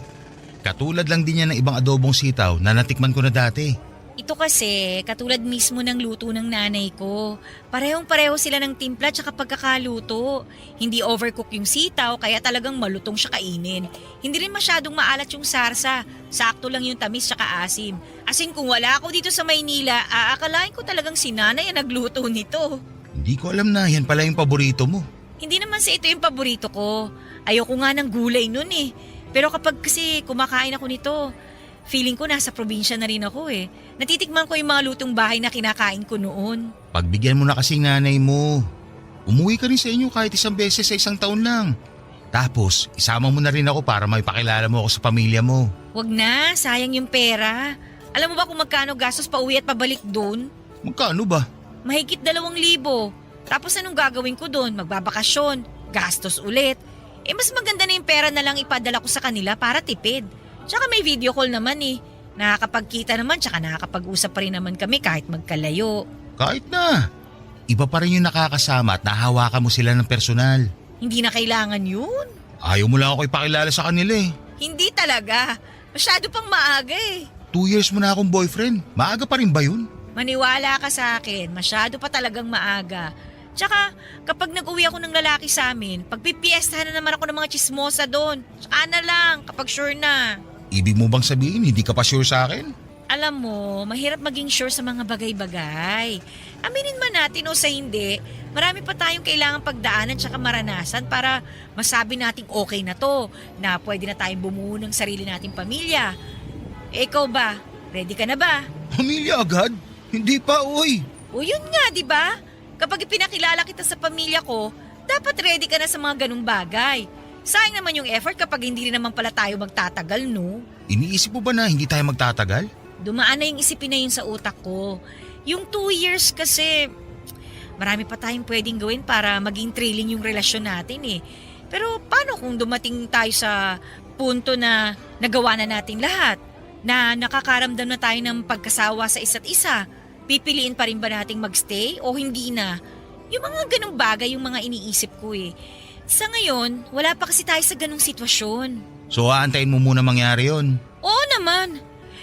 Katulad lang din yan ng ibang adobong sitaw na natikman ko na dati. Ito kasi, katulad mismo ng luto ng nanay ko. Parehong-pareho sila ng timpla tsaka pagkakaluto. Hindi overcook yung sitaw kaya talagang malutong siya kainin. Hindi rin masyadong maalat yung sarsa. Sakto lang yung tamis tsaka asim. As in kung wala ako dito sa Maynila, aakalain ko talagang si nanay ang nagluto nito. Hindi ko alam na yan pala yung paborito mo. Hindi naman sa ito yung paborito ko. Ayoko nga ng gulay nun eh. Pero kapag kasi kumakain ako nito, feeling ko nasa probinsya na rin ako eh. Natitikman ko yung mga lutong bahay na kinakain ko noon. Pagbigyan mo na kasing nanay mo. Umuwi ka rin sa inyo kahit isang beses sa isang taon lang. Tapos, isama mo na rin ako para maipakilala mo ako sa pamilya mo. Wag na, sayang yung pera. Alam mo ba kung magkano gastos pa uwi at pabalik doon? Magkano ba? Mahigit 2,000. Tapos anong gagawin ko doon? Magbabakasyon, gastos ulit. Mas maganda na yung pera na lang ipadala ko sa kanila para tipid. Tsaka may video call naman eh. Nakakapagkita naman tsaka nakakapag-usap pa rin naman kami kahit magkalayo. Kahit na. Iba pa rin yung nakakasama at nahawakan mo sila ng personal. Hindi na kailangan yun. Ayaw mo lang ako ipakilala sa kanila eh. Hindi talaga. Masyado pang maaga eh. 2 years mo na akong boyfriend. Maaga pa rin ba yun? Maniwala ka sa akin, masyado pa talagang maaga. Tsaka, kapag nag-uwi ako ng lalaki sa amin, pagpipiestahan na naman ako ng mga chismosa doon. Tsaka na lang, kapag sure na. Ibig mo bang sabihin hindi ka pa sure sa akin? Alam mo, mahirap maging sure sa mga bagay-bagay. Aminin man natin o sa hindi, marami pa tayong kailangan pagdaanan tsaka maranasan para masabi nating okay na to, na pwede na tayong bumuo ng sarili nating pamilya. Eh, ikaw ba? Ready ka na ba? Pamilya agad? Hindi pa, oy. O yun nga, di ba? Kapag ipinakilala kita sa pamilya ko, dapat ready ka na sa mga ganung bagay. Sayang naman yung effort kapag hindi rin naman pala tayo magtatagal, no? Iniisip mo ba na hindi tayo magtatagal? Dumaan na yung isipin na yun sa utak ko. Yung 2 years kasi, marami pa tayong pwedeng gawin para maging thrilling yung relasyon natin eh. Pero paano kung dumating tayo sa punto na nagawa na natin lahat? Na nakakaramdam na tayo ng pagkasawa sa isa't isa? Pipiliin pa rin ba nating magstay o hindi na? Yung mga ganung bagay yung mga iniisip ko eh. Sa ngayon, wala pa kasi tayo sa ganung sitwasyon. So aantayin mo muna mangyari yon. Oo naman.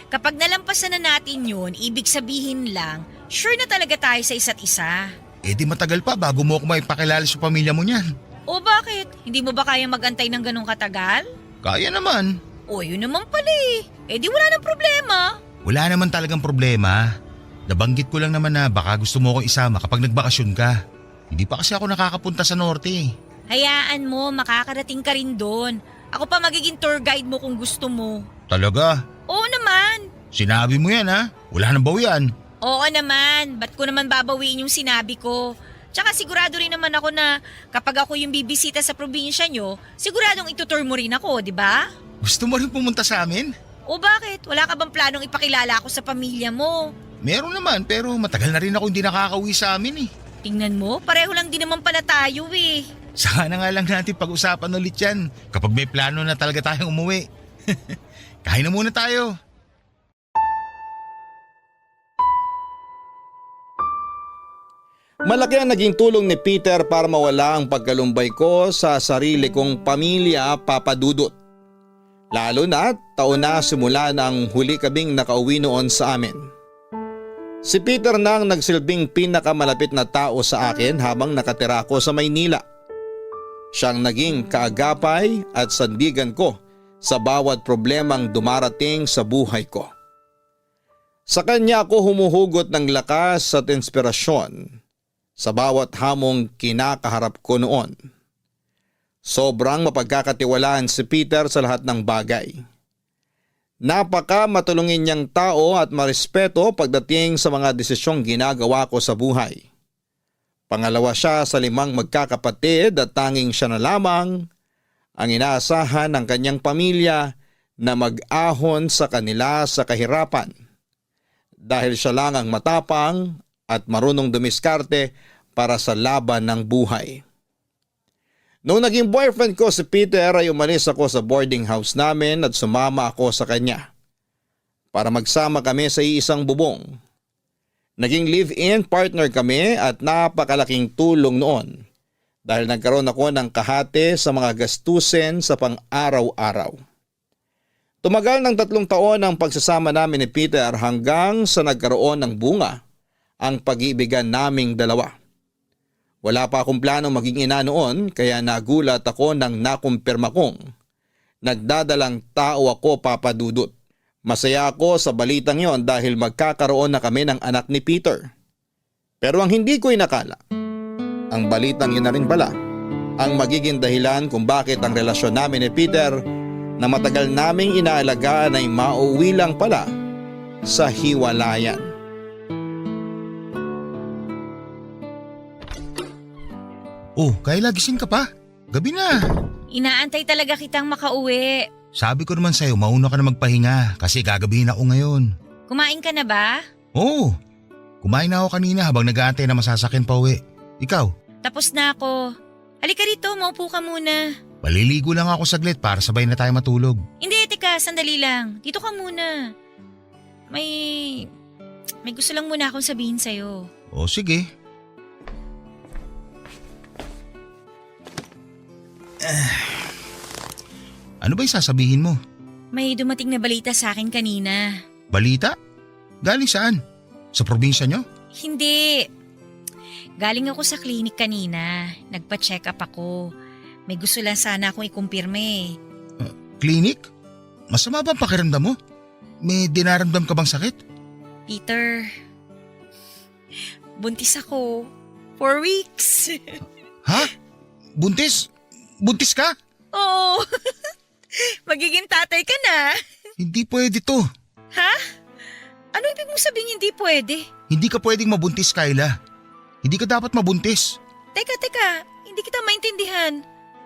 Kapag nalampasan na natin yun, ibig sabihin lang, sure na talaga tayo sa isa't isa. Eh di matagal pa bago mo ako maipakilala sa pamilya mo niyan. O bakit? Hindi mo ba kaya magantay ng ganong katagal? Kaya naman. O yun naman pala eh. Eh di wala nang problema. Wala naman talagang problema. Nabanggit ko lang naman na baka gusto mo akong isama kapag nagbakasyon ka. Hindi pa kasi ako nakakapunta sa norte. Hayaan mo, makakarating ka rin doon. Ako pa magiging tour guide mo kung gusto mo. Talaga? Oo naman. Sinabi mo yan ha? Wala nang bawian. Oo naman. Ba't ko naman babawiin yung sinabi ko? Tsaka sigurado rin naman ako na kapag ako yung bibisita sa probinsya nyo, siguradong itutour mo rin ako, di ba? Gusto mo rin pumunta sa amin? O bakit? Wala ka bang planong ipakilala ako sa pamilya mo? Meron naman pero matagal na rin ako hindi nakakauwi sa amin eh. Tingnan mo, pareho lang din naman pala tayo eh. Saka na nga lang natin pag-usapan ulit yan kapag may plano na talaga tayong umuwi. Kain na muna tayo. Malaki ang naging tulong ni Peter para mawala ang pagkalumbay ko sa sarili kong pamilya, Papa Dudut. Lalo na taon na simula ng huli kaming nakauwi noon sa amin. Si Peter na ang nagsilbing pinakamalapit na tao sa akin habang nakatira ako sa Maynila. Siyang naging kaagapay at sandigan ko sa bawat problemang dumarating sa buhay ko. Sa kanya ako humuhugot ng lakas at inspirasyon sa bawat hamong kinakaharap ko noon. Sobrang mapagkakatiwalaan si Peter sa lahat ng bagay. Napaka matulungin niyang tao at marespeto pagdating sa mga desisyong ginagawa ko sa buhay. Pangalawa siya sa 5 magkakapatid at tanging siya na lamang ang inaasahan ng kanyang pamilya na mag-ahon sa kanila sa kahirapan. Dahil siya lang ang matapang at marunong dumiskarte para sa laban ng buhay. Noong naging boyfriend ko si Peter ay umalis ako sa boarding house namin at sumama ako sa kanya para magsama kami sa iisang bubong. Naging live-in partner kami at napakalaking tulong noon dahil nagkaroon ako ng kahati sa mga gastusin sa pang-araw-araw. Tumagal ng 3 taon ang pagsasama namin ni Peter hanggang sa nagkaroon ng bunga ang pag-iibigan naming dalawa. Wala pa akong planong maging ina noon kaya nagulat ako nang nakumpirma kong nagdadalang tao ako, Papa Dudut. Masaya ako sa balitang yon dahil magkakaroon na kami ng anak ni Peter. Pero ang hindi ko inakala, ang balitang yun na rin pala ang magiging dahilan kung bakit ang relasyon namin ni Peter na matagal naming inaalagaan ay mauwi lang pala sa hiwalayan. Oh, Kayla, gising ka pa? Gabi na. Inaantay talaga kitang makauwi. Sabi ko naman sa'yo, mauna ka na magpahinga kasi gagabihin ako ngayon. Kumain ka na ba? Oo, kumain na ako kanina habang nag-aantay na masasakyan pa uwi. Ikaw? Tapos na ako. Halika rito, maupo ka muna. Maliligo lang ako saglit para sabay na tayo matulog. Hindi, teka, sandali lang. Dito ka muna. May gusto lang muna akong sabihin sa'yo. O sige. Ano ba yung sasabihin mo? May dumating na balita sa akin kanina. Balita? Galing saan? Sa probinsya nyo? Hindi. Galing ako sa klinik kanina. Nagpa-check up ako. May gusto lang sana akong ikumpirme. Klinik? Masama ba ang pakiramdam mo? May dinaramdam ka bang sakit? Peter, buntis ako. 4 weeks. Ha? Buntis? Buntis ka? Oo. Magiging tatay ka na. Hindi pwede to. Ha? Ano ibig mong sabihin hindi pwede? Hindi ka pwedeng mabuntis, Kyla. Hindi ka dapat mabuntis. Teka. Hindi kita maintindihan.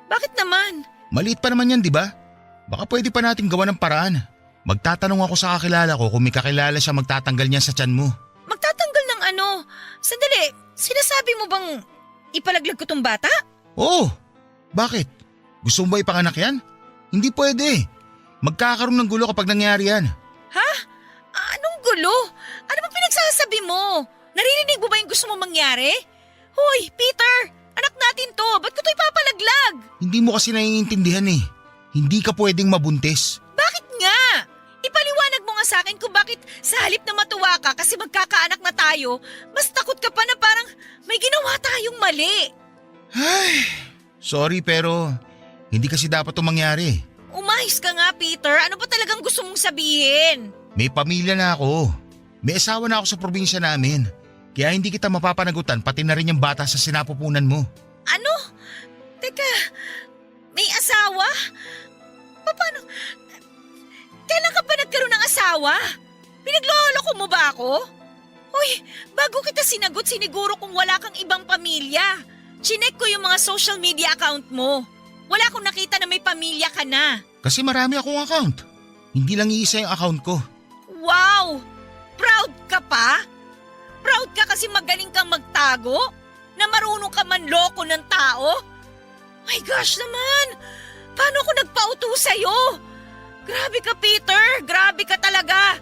Bakit naman? Maliit pa naman yan, di ba? Baka pwede pa natin gawa ng paraan. Magtatanong ako sa kakilala ko kung may kakilala siya magtatanggal niya sa tiyan mo. Magtatanggal ng ano? Sandali, sinasabi mo bang ipalaglag ko tong bata? Oo. Bakit? Gusto mo ba ipanganak yan? Hindi pwede. Magkakaroon ng gulo kapag nangyari yan. Ha? Anong gulo? Ano ba pinagsasabi mo? Naririnig mo ba yung gusto mo mangyari? Hoy, Peter! Anak natin to! Ba't ko to ipapalaglag? Hindi mo kasi naiintindihan eh. Hindi ka pwedeng mabuntis. Bakit nga? Ipaliwanag mo nga sa akin kung bakit sa halip na matuwa ka kasi magkakaanak na tayo, mas takot ka pa na parang may ginawa tayong mali. Ay, sorry pero hindi kasi dapat itong mangyari. Umayos ka nga, Peter. Ano ba talagang gusto mong sabihin? May pamilya na ako. May asawa na ako sa probinsya namin. Kaya hindi kita mapapanagutan pati na rin yung bata sa sinapupunan mo. Ano? Teka, may asawa? Paano? Kailan ka ba nagkaroon ng asawa? Pinagloloko mo ba ako? Hoy, bago kita sinagot, siniguro kung wala kang ibang pamilya. Chinek ko yung mga social media account mo. Wala akong nakita na may pamilya ka na. Kasi marami akong account. Hindi lang iisa yung account ko. Wow! Proud ka pa? Proud ka kasi magaling kang magtago? Na marunong ka manloko ng tao? My gosh naman! Paano ako nagpauto sa'yo? Grabe ka, Peter! Grabe ka talaga!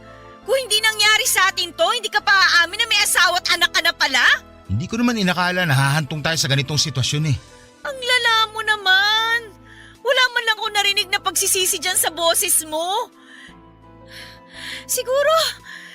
Kung hindi nangyari sa atin to, hindi ka pa aamin na may asawa at anak ka na pala? Hindi ko naman inakala na hahantong tayo sa ganitong sitwasyon eh. Ang lala mo naman! Wala man lang ako narinig na pagsisisi dyan sa boses mo. Siguro,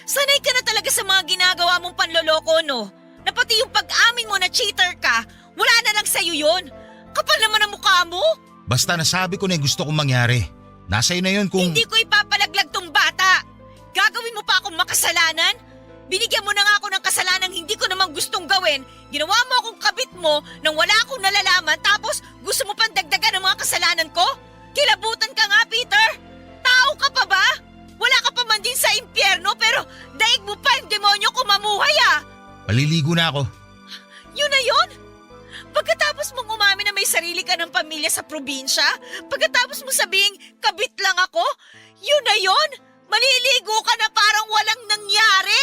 sanay ka na talaga sa mga ginagawa mong panloloko, no? Na pati yung pag-amin mo na cheater ka, wala na lang sa'yo yun. Kapal naman ang mukha mo. Basta nasabi ko na yung gusto kong mangyari. Nasa iyo na yun kung… Hindi ko ipapalaglag tong bata. Gagawin mo pa akong makasalanan? Binigyan mo na nga ako ng kasalanang hindi ko naman gustong gawin. Ginawa mo akong kabit mo nang wala akong nalalaman tapos gusto mo pang dagdagan ng mga kasalanan ko? Kilabutan ka nga, Peter! Tao ka pa ba? Wala ka pa man din sa impyerno pero daig mo pa yung demonyo kung mamuhay ah! Maliligo na ako. Yun na yun? Pagkatapos mong umamin na may sarili ka ng pamilya sa probinsya, pagkatapos mo sabihing kabit lang ako, yun na yun? Maliligo ka na parang walang nangyari?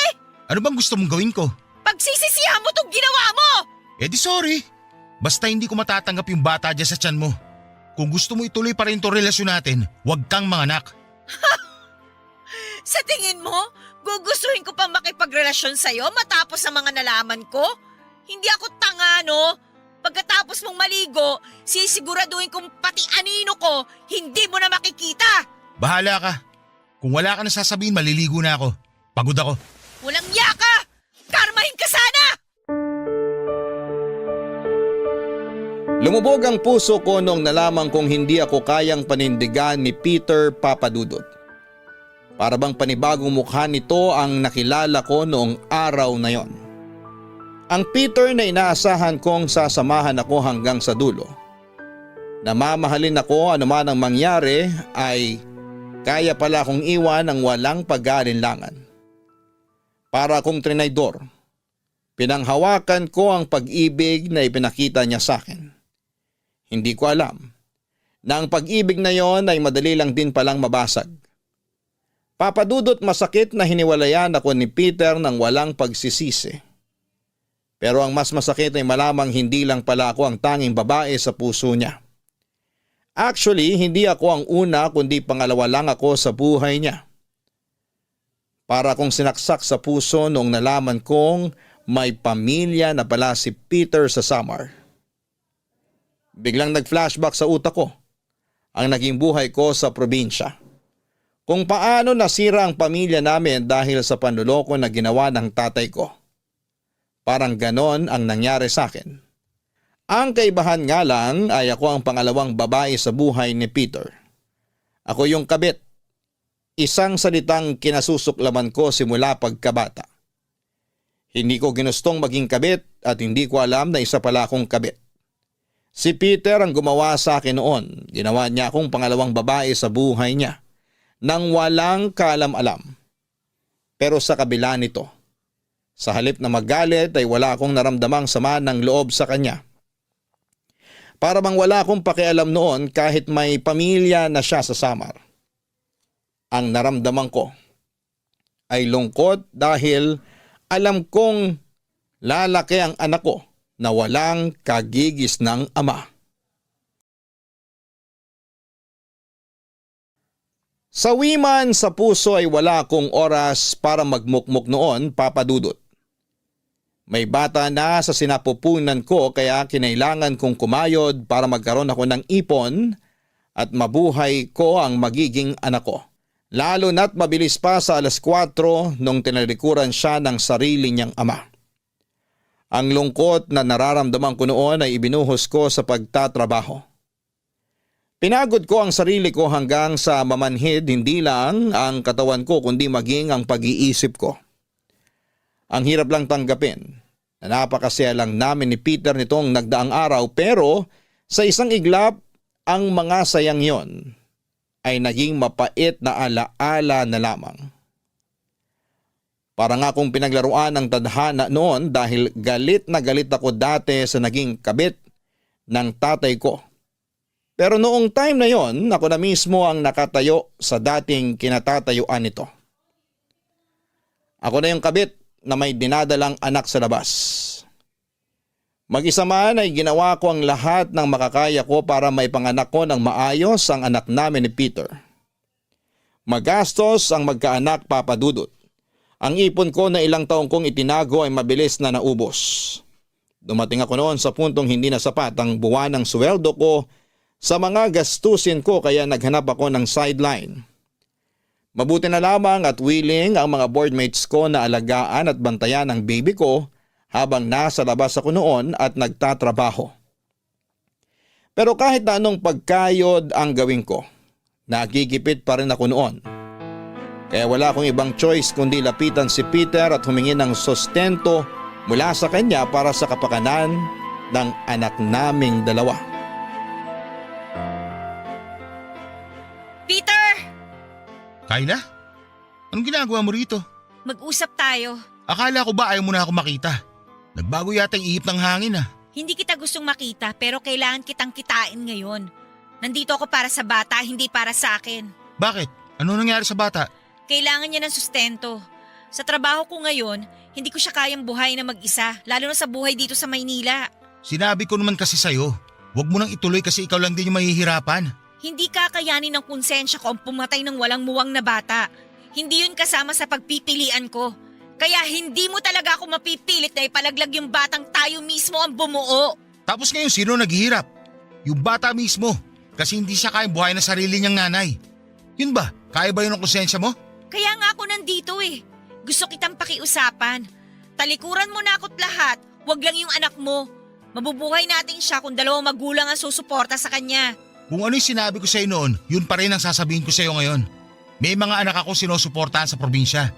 Ano bang gusto mong gawin ko? Pagsisisihan mo tong ginawa mo! Eh di sorry. Basta hindi ko matatanggap yung bata dyan sa tiyan mo. Kung gusto mo ituloy pa rin itong relasyon natin, huwag kang manganak. Sa tingin mo, gugustuhin ko pa makipagrelasyon sa'yo matapos sa mga nalaman ko? Hindi ako tanga, no? Pagkatapos mong maligo, sisiguraduhin kong pati anino ko, hindi mo na makikita. Bahala ka. Kung wala ka na sasabihin, maliligo na ako. Pagod ako. Walang yaka! Karmahin ka sana! Lumubog ang puso ko nung nalaman kong hindi ako kayang panindigan ni Peter Papadudot. Para bang panibagong mukha nito ang nakilala ko noong araw na yon. Ang Peter na inaasahan kong sasamahan ako hanggang sa dulo. Namamahalin ako anuman ang mangyari ay kaya pala akong iwan ng walang pag-aalinlangan. Para akong trinaydor, pinanghawakan ko ang pag-ibig na ipinakita niya sa akin. Hindi ko alam na ang pag-ibig na yon ay madali lang din palang mabasag. Papadudot masakit na hiniwalayan ako ni Peter ng walang pagsisisi. Pero ang mas masakit ay malamang hindi lang pala ako ang tanging babae sa puso niya. Actually, hindi ako ang una kundi pangalawa lang ako sa buhay niya. Para akong sinaksak sa puso noong nalaman kong may pamilya na pala si Peter sa Samar. Biglang nag-flashback sa utak ko ang naging buhay ko sa probinsya. Kung paano nasira ang pamilya namin dahil sa panluloko na ginawa ng tatay ko. Parang ganon ang nangyari sa akin. Ang kaibahan nga lang ay ako ang pangalawang babae sa buhay ni Peter. Ako yung kabit. Isang salitang kinasusuklaman ko simula pagkabata. Hindi ko ginustong maging kabit at hindi ko alam na isa pala akong kabit. Si Peter ang gumawa sa akin noon. Ginawa niya akong pangalawang babae sa buhay niya nang walang kaalam-alam. Pero sa kabila nito, sa halip na magalit ay wala akong naramdamang sama ng loob sa kanya. Para bang wala akong pakialam noon kahit may pamilya na siya sa Samar. Ang naramdaman ko ay lungkot dahil alam kong lalaki ang anak ko na walang kagigis ng ama. Sa wiman sa puso ay wala akong oras para magmukmuk noon, Papa Dudut. May bata na sa sinapupunan ko kaya kinailangan kong kumayod para magkaroon ako ng ipon at mabuhay ko ang magiging anak ko. Lalo na't mabilis pa sa 4:00 nung tinalikuran siya ng sarili niyang ama. Ang lungkot na nararamdaman ko noon ay ibinuhos ko sa pagtatrabaho. Pinagod ko ang sarili ko hanggang sa mamanhid hindi lang ang katawan ko kundi maging ang pag-iisip ko. Ang hirap lang tanggapin na napakasaya lang namin ni Peter nitong nagdaang araw pero sa isang iglap ang mga sayang yon ay naging mapait na alaala na lamang. Para nga akong pinaglaruan ng tadhana noon dahil galit na galit ako dati sa naging kabit ng tatay ko. Pero noong time na yon, ako na mismo ang nakatayo sa dating kinatatayuan nito. Ako na yung kabit na may dinadalang anak sa labas. Mag-isa man ay ginawa ko ang lahat ng makakaya ko para maipanganak ko ng maayos ang anak namin ni Peter. Magastos ang magkaanak, Papa Dudut. Ang ipon ko na ilang taong kong itinago ay mabilis na naubos. Dumating ako noon sa puntong hindi na sapat ang buwan ng sweldo ko sa mga gastusin ko kaya naghanap ako ng sideline. Mabuti na lamang at willing ang mga boardmates ko na alagaan at bantayan ang baby ko habang nasa labas ako noon at nagtatrabaho. Pero kahit na anong pagkayod ang gawin ko, nagigipit pa rin ako noon. Kaya wala akong ibang choice kundi lapitan si Peter at humingi ng sustento mula sa kanya para sa kapakanan ng anak naming dalawa. Peter! Kayla? Anong ginagawa mo rito? Mag-usap tayo. Akala ko ba ayaw mo na ako makita? Nagbago yata yung ihip ng hangin ah. Hindi kita gustong makita pero kailangan kitang kitain ngayon. Nandito ako para sa bata, hindi para sa akin. Bakit? Ano nangyari sa bata? Kailangan niya ng sustento. Sa trabaho ko ngayon, hindi ko siya kayang buhay na mag-isa, lalo na sa buhay dito sa Maynila. Sinabi ko naman kasi sa'yo, huwag mo nang ituloy kasi ikaw lang din yung mahihirapan. Hindi kakayanin ng konsensya ko ang pumatay ng walang muwang na bata. Hindi yun kasama sa pagpipilian ko. Kaya hindi mo talaga ako mapipilit na ipalaglag yung batang tayo mismo ang bumuo. Tapos ngayon sino naghihirap? Yung bata mismo. Kasi hindi siya kayang buhay na sarili niyang nanay. Yun ba? Kaya ba yun ang konsensya mo? Kaya nga ako nandito eh. Gusto kitang pakiusapan. Talikuran mo na ako't lahat. Huwag lang yung anak mo. Mabubuhay natin siya kung dalawang magulang ang susuporta sa kanya. Kung ano yung sinabi ko sa'yo noon, yun pa rin ang sasabihin ko sa'yo ngayon. May mga anak ako sinusuportahan sa probinsya.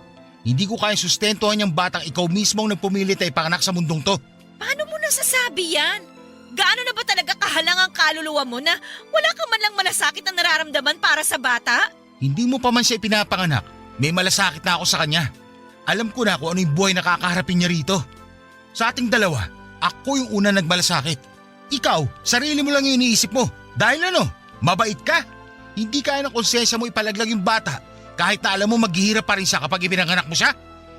Hindi ko kaya sustentuhan yung batang ikaw mismo ang nagpumilit na ipanganak sa mundong to. Paano mo nasasabi yan? Gaano na ba talaga kahalang ang kaluluwa mo na wala ka man lang malasakit na nararamdaman para sa bata? Hindi mo pa man siya ipinapanganak, may malasakit na ako sa kanya. Alam ko na kung ano yung buhay na kakaharapin niya rito. Sa ating dalawa, ako yung una nagmalasakit. Ikaw, sarili mo lang yung iniisip mo. Dahil ano, mabait ka. Hindi kaya ng konsensya mo ipalaglag yung bata kahit na alam mo maghihirap pa rin siya kapag ipinanganak mo siya.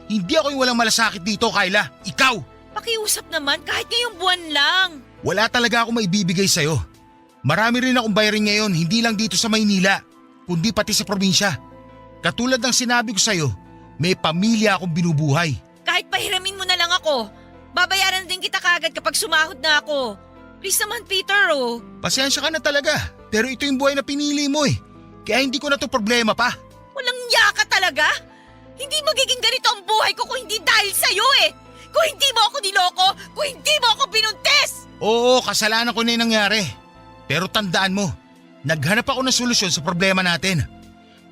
Hindi ako yung walang malasakit dito, Kayla. Ikaw! Pakiusap naman kahit ngayong buwan lang. Wala talaga akong maibibigay sa'yo. Marami rin akong bayarin ngayon, hindi lang dito sa Maynila, kundi pati sa probinsya. Katulad ng sinabi ko sa'yo, may pamilya akong binubuhay. Kahit pahiramin mo na lang ako, babayaran din kita kagad kapag sumahod na ako. Please naman, Peter, oh. Pasensya ka na talaga, pero ito yung buhay na pinili mo eh. Kaya hindi ko na to problema pa. Walang yaka talaga? Hindi magiging ganito ang buhay ko kung hindi dahil sa'yo eh. Kung hindi mo ako niloko, kung hindi mo ako binuntis. Oo, kasalanan ko na yung nangyari. Pero tandaan mo, naghanap ako ng solusyon sa problema natin.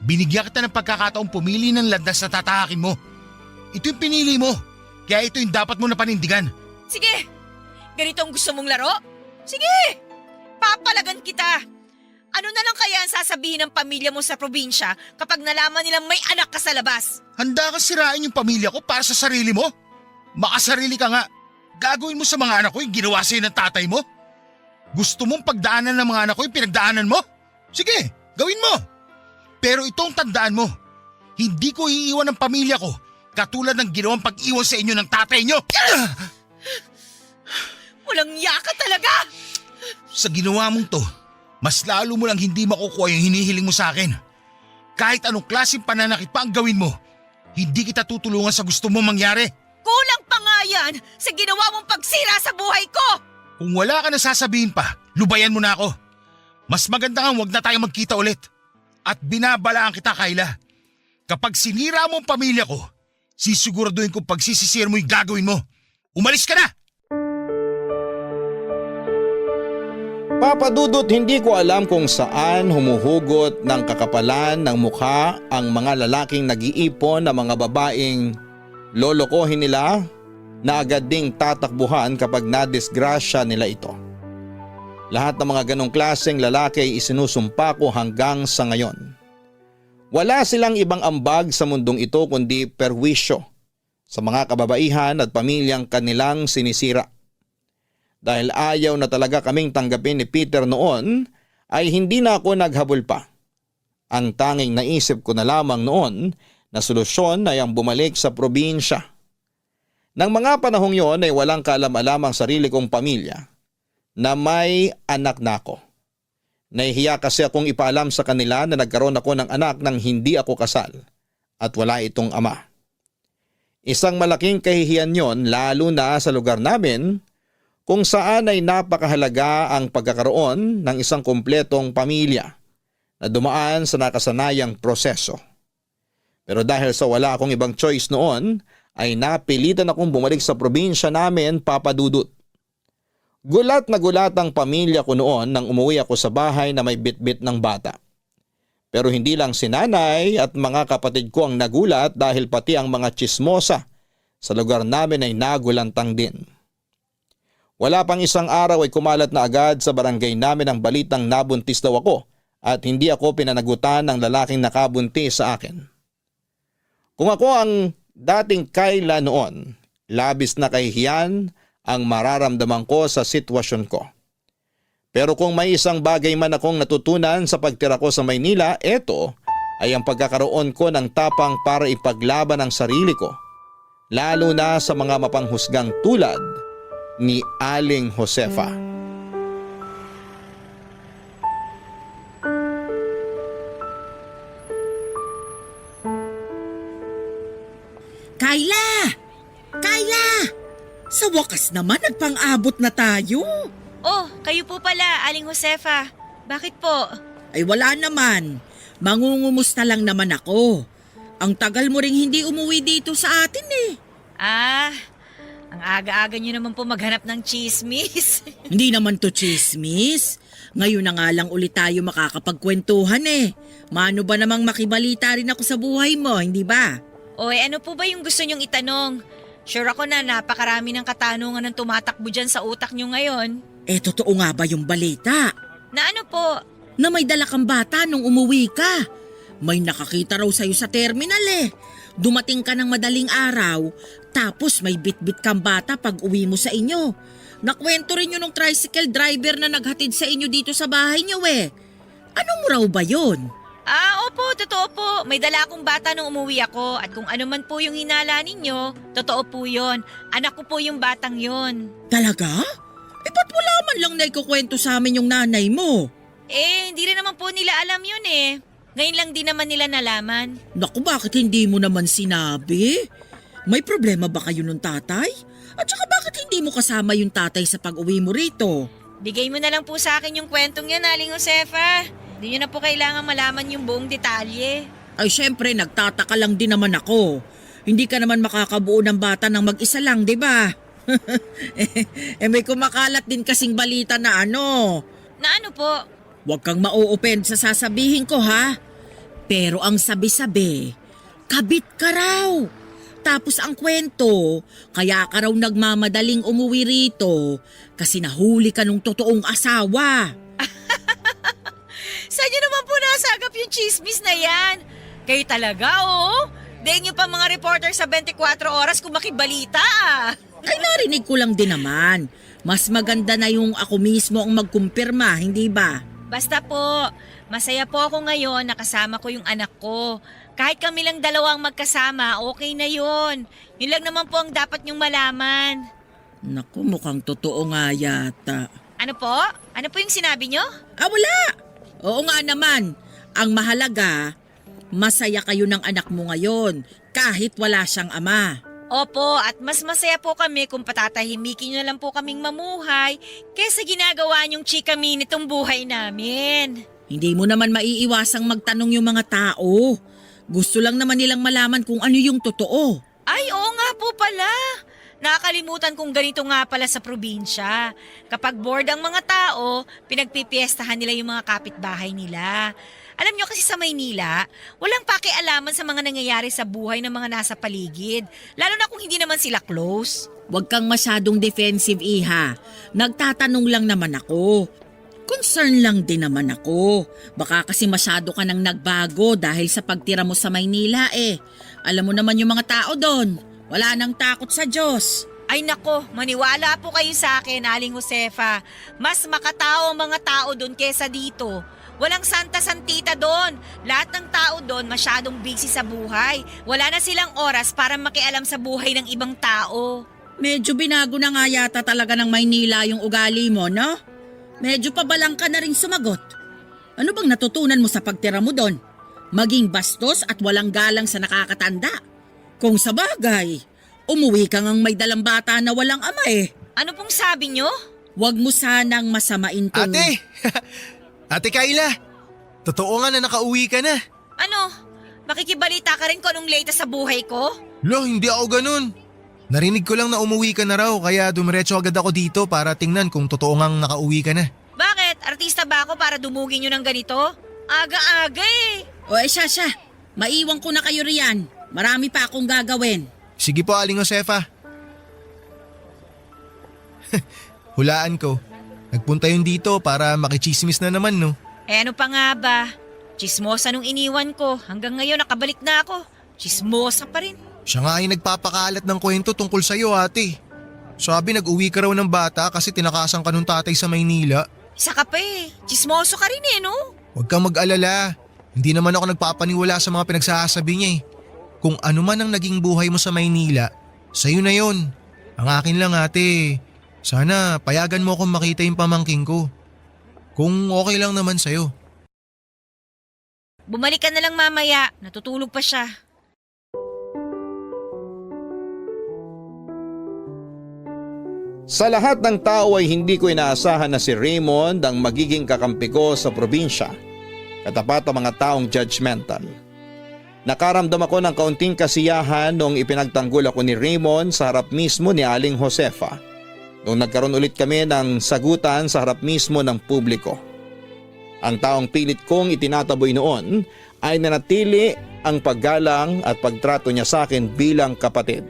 Binigyan kita ng pagkakataong pumili ng landas na tatahakin mo. Ito yung pinili mo, kaya ito yung dapat mo na panindigan. Sige, ganito ang gusto mong laro? Sige, papalagan kita. Ano na lang kaya ang sasabihin ng pamilya mo sa probinsya kapag nalaman nilang may anak ka sa labas? Handa ka sirain yung pamilya ko para sa sarili mo? Makasarili ka nga. Gagawin mo sa mga anak ko yung ginawa sa'yo ng tatay mo? Gusto mong pagdaanan ng mga anak ko yung pinagdaanan mo? Sige, gawin mo. Pero itong tandaan mo, hindi ko iiwan ang pamilya ko katulad ng ginawang pag-iwan sa inyo ng tatay nyo. Walang yaka talaga! Sa ginawa mong to, mas lalo mo lang hindi makukuha yung hinihiling mo sa akin. Kahit anong klaseng pananakit pa ang gawin mo, hindi kita tutulungan sa gusto mong mangyari. Kulang pa nga yan sa ginawa mong pagsira sa buhay ko! Kung wala ka na sasabihin pa, lubayan mo na ako. Mas maganda nga huwag na tayo magkita ulit. At binabalaan kita, Kayla. Kapag sinira mo ang pamilya ko, sisiguraduhin kong pagsisisir mo yung gagawin mo. Umalis ka na! Papa Dudut, hindi ko alam kung saan humuhugot ng kakapalan ng mukha ang mga lalaking nag-iipon na mga babaeng lolokohin nila na agad ding tatakbuhan kapag nadisgrasya nila ito. Lahat ng mga ganong klaseng lalaki ay isinusumpa ko hanggang sa ngayon. Wala silang ibang ambag sa mundong ito kundi perwisyo sa mga kababaihan at pamilyang kanilang sinisira. Dahil ayaw na talaga kaming tanggapin ni Peter noon, ay hindi na ako naghabol pa. Ang tanging naisip ko na lamang noon na solusyon ay ang bumalik sa probinsya. Nang mga panahong yon ay walang kaalam-alam ang sarili kong pamilya na may anak na ako. Nahihiya kasi akong ipaalam sa kanila na nagkaroon ako ng anak nang hindi ako kasal at wala itong ama. Isang malaking kahihiyan yon lalo na sa lugar namin kung saan ay napakahalaga ang pagkakaroon ng isang kumpletong pamilya na dumaan sa nakasanayang proseso. Pero dahil sa wala akong ibang choice noon, ay napilitan akong bumalik sa probinsya namin, Papa Dudut. Gulat na gulat ang pamilya ko noon nang umuwi ako sa bahay na may bitbit ng bata. Pero hindi lang si nanay at mga kapatid ko ang nagulat dahil pati ang mga tsismosa sa lugar namin ay nagulantang din. Wala pang isang araw ay kumalat na agad sa barangay namin ang balitang nabuntis daw ako at hindi ako pinanagutan ng lalaking nakabuntis sa akin. Kung ako ang dating Kayla noon, labis na kahihiyan ang mararamdaman ko sa sitwasyon ko. Pero kung may isang bagay man akong natutunan sa pagtira ko sa Maynila, ito ay ang pagkakaroon ko ng tapang para ipaglaban ang sarili ko, lalo na sa mga mapanghusgang tulad ni Aling Josefa. Kayla! Kayla! Sa wakas naman nagpang-abot na tayo. Oh, kayo po pala, Aling Josefa. Bakit po? Ay wala naman. Mangungumusta lang naman ako. Ang tagal mo ring hindi umuwi dito sa atin eh. Ang aga-aga nyo naman po maghanap ng chismis. Hindi naman to chismis. Ngayon na nga lang ulit tayo makakapagkwentuhan eh. Mano ba namang makibalita rin ako sa buhay mo, hindi ba? Ano po ba yung gusto nyong itanong? Sure ako na napakarami ng katanungan ng tumatakbo dyan sa utak nyo ngayon. Eh totoo nga ba yung balita? Na ano po? Na may dala kang bata nung umuwi ka. May nakakita raw sa'yo sa terminal eh. Dumating ka ng madaling araw, tapos may bitbit kang bata pag uwi mo sa inyo. Nakwento rin yun ng tricycle driver na naghatid sa inyo dito sa bahay niyo eh. Ano mo raw ba yun? Opo, totoo po. May dala akong bata nung umuwi ako at kung ano man po yung hinala ninyo, totoo po yun. Anak ko po yung batang yun. Talaga? Eh ba't wala man lang naikukwento sa amin yung nanay mo? Hindi rin naman po nila alam yun eh. Ngayon lang din naman nila nalaman. Naku, bakit hindi mo naman sinabi? May problema ba kayo nung tatay? At saka bakit hindi mo kasama yung tatay sa pag-uwi mo rito? Bigay mo na lang po sa akin yung kwentong yan, Aling Josefa. Hindi nyo na po kailangan malaman yung buong detalye. Ay syempre, nagtataka lang din naman ako. Hindi ka naman makakabuo ng bata ng mag-isa lang, di ba? May kumakalat din kasing balita na ano. Na ano po? Huwag kang mau-offend sa sasabihin ko ha. Pero ang sabi-sabi, kabit ka raw. Tapos ang kwento, kaya ka raw nagmamadaling umuwi rito kasi nahuli ka nung totoong asawa. Saan nyo naman po nasagap yung chismis na yan? Kayo talaga, oh. Daig nyo pa mga reporter sa 24 oras kung makibalita, ah. Ay narinig ko lang din naman. Mas maganda na yung ako mismo ang magkumpirma, hindi ba? Basta po, masaya po ako ngayon nakasama ko yung anak ko. Kahit kami lang dalawang magkasama, okay na yun. Yun lang naman po ang dapat nyong malaman. Naku, mukhang totoo nga yata. Ano po? Ano po yung sinabi nyo? Ah, wala! Oo nga naman. Ang mahalaga, masaya kayo ng anak mo ngayon kahit wala siyang ama. Opo, at mas masaya po kami kung patatahimikin nyo na lang po kaming mamuhay kaysa ginagawa nyong chika nitong buhay namin. Hindi mo naman maiiwasang magtanong yung mga tao. Gusto lang naman nilang malaman kung ano yung totoo. Ay, oo nga po pala. Nakakalimutan kong ganito nga pala sa probinsya. Kapag bored ang mga tao, pinagpipiestahan nila yung mga kapitbahay nila. Alam nyo kasi sa Maynila, walang pakialaman sa mga nangyayari sa buhay ng mga nasa paligid. Lalo na kung hindi naman sila close. Huwag kang masyadong defensive, Iha. Nagtatanong lang naman ako. Concern lang din naman ako. Baka kasi masyado ka nang nagbago dahil sa pagtira mo sa Maynila eh. Alam mo naman yung mga tao doon. Wala nang takot sa Diyos. Ay nako, maniwala po kayo sa akin, Aling Josefa. Mas makatao ang mga tao doon kesa dito. Walang santa-santita doon. Lahat ng tao doon masyadong busy sa buhay. Wala na silang oras para makialam sa buhay ng ibang tao. Medyo binago na nga yata talaga ng Maynila yung ugali mo, no? Medyo pabalang ka na rin sumagot. Ano bang natutunan mo sa pagtira mo doon? Maging bastos at walang galang sa nakakatanda. Kung sa bagay, umuwi ka ngang may dalang bata na walang ama eh. Ano pong sabi nyo? Huwag mo sanang masamain tong... Ate! Ate Kayla! Totoo nga na nakauwi ka na. Ano? Makikibalita ka rin kung anong latest sa buhay ko? Lo, hindi ako ganun. Narinig ko lang na umuwi ka na raw kaya dumiretso agad ako dito para tingnan kung totoo ngang nakauwi ka na. Bakit? Artista ba ako para dumugin nyo ng ganito? Aga-aga eh. O siya. Maiwan ko na kayo riyan. Marami pa akong gagawin. Sige po, Aling Josefa. Hulaan ko. Nagpunta yun dito para makichismis na naman, no? Eh ano pa nga ba? Chismosa nung iniwan ko. Hanggang ngayon nakabalik na ako. Chismosa pa rin. Siya nga ay nagpapakalat ng kwento tungkol sa'yo, ate. Sabi nag-uwi ka raw ng bata kasi tinakasan ka nung tatay sa Maynila. Isa ka pa eh. Chismoso ka rin eh, no? Huwag kang mag-alala. Hindi naman ako nagpapaniwala sa mga pinagsasabi niya eh. Kung ano man ang naging buhay mo sa Maynila, sa'yo na yon. Ang akin lang, ate, sana payagan mo akong makita yung pamangking ko. Kung okay lang naman sa'yo. Bumalik ka na lang mamaya. Natutulog pa siya. Sa lahat ng tao ay hindi ko inaasahan na si Raymond ang magiging kakampi ko sa probinsya. Katapat ang mga taong judgmental. Nakaramdam ako ng kaunting kasiyahan noong ipinagtanggol ako ni Raymond sa harap mismo ni Aling Josefa. Noong nagkaroon ulit kami ng sagutan sa harap mismo ng publiko. Ang taong pilit kong itinataboy noon ay nanatili ang paggalang at pagtrato niya sa akin bilang kapatid.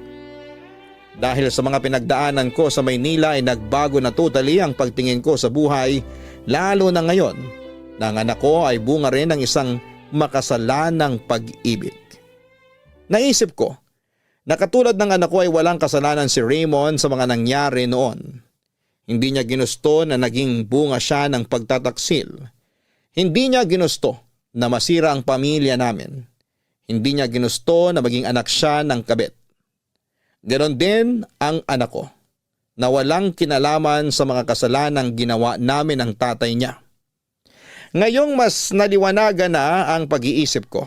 Dahil sa mga pinagdaanan ko sa Maynila ay nagbago na totally ang pagtingin ko sa buhay, lalo na ngayon na ang anak ko ay bunga rin ng isang makasalanang pag-ibig. Naisip ko na katulad ng anak ko ay walang kasalanan si Raymond sa mga nangyari noon. Hindi niya ginusto na naging bunga siya ng pagtataksil. Hindi niya ginusto na masira ang pamilya namin. Hindi niya ginusto na maging anak siya ng kabit. Ganon din ang anak ko na walang kinalaman sa mga kasalanang ginawa namin ng tatay niya. Ngayong mas naliwanagan na ang pag-iisip ko.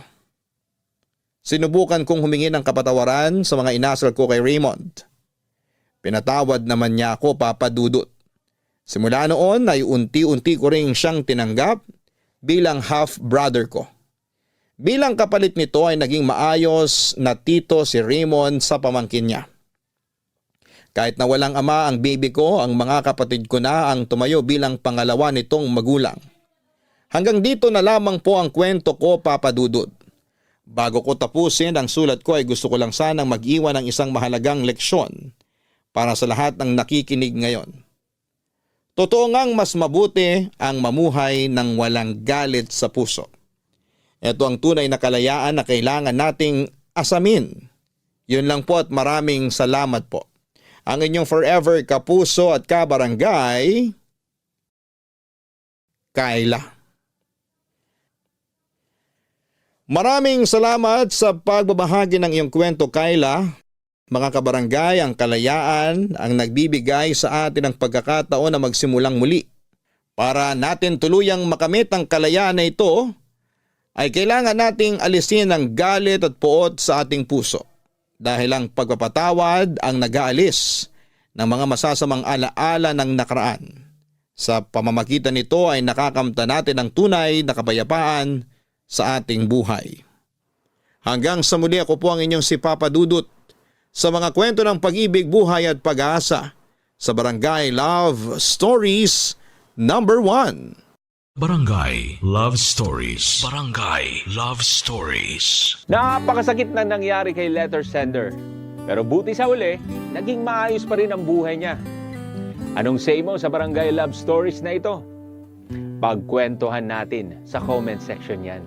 Sinubukan kong humingi ng kapatawaran sa mga inasal ko kay Raymond. Pinatawad naman niya ako, Papa Dudut. Simula noon ay unti-unti ko rin siyang tinanggap bilang half-brother ko. Bilang kapalit nito ay naging maayos na tito si Raymond sa pamangkin niya. Kahit na walang ama ang baby ko, ang mga kapatid ko na ang tumayo bilang pangalawa nitong magulang. Hanggang dito na lamang po ang kwento ko, Papa Dudut. Bago ko tapusin ang sulat ko ay gusto ko lang sanang mag-iwan ng isang mahalagang leksyon para sa lahat ng nakikinig ngayon. Totoo ngang mas mabuti ang mamuhay ng walang galit sa puso. Ito ang tunay na kalayaan na kailangan nating asamin. Yun lang po at maraming salamat po. Ang inyong forever kapuso at kabarangay, Kayla. Maraming salamat sa pagbabahagi ng iyong kwento, Kayla. Mga kabarangay, ang kalayaan ang nagbibigay sa atin ng pagkakataon na magsimulang muli. Para natin tuluyang makamit ang kalayaan na ito, ay kailangan nating alisin ang galit at puot sa ating puso. Dahil ang pagpapatawad ang nag-aalis ng mga masasamang alaala ng nakaraan. Sa pamamagitan nito ay nakakamta natin ang tunay na kapayapaan sa ating buhay. Hanggang sa muli, ako po ang inyong si Papa Dudut sa mga kwento ng pag-ibig, buhay at pag-asa sa Barangay Love Stories number 1. Barangay Love Stories. Barangay Love Stories. Napakasakit na nangyari kay letter sender. Pero buti sa uli, naging maayos pa rin ang buhay niya. Anong say mo sa Barangay Love Stories na ito? Pagkwentuhan natin sa comment section yan.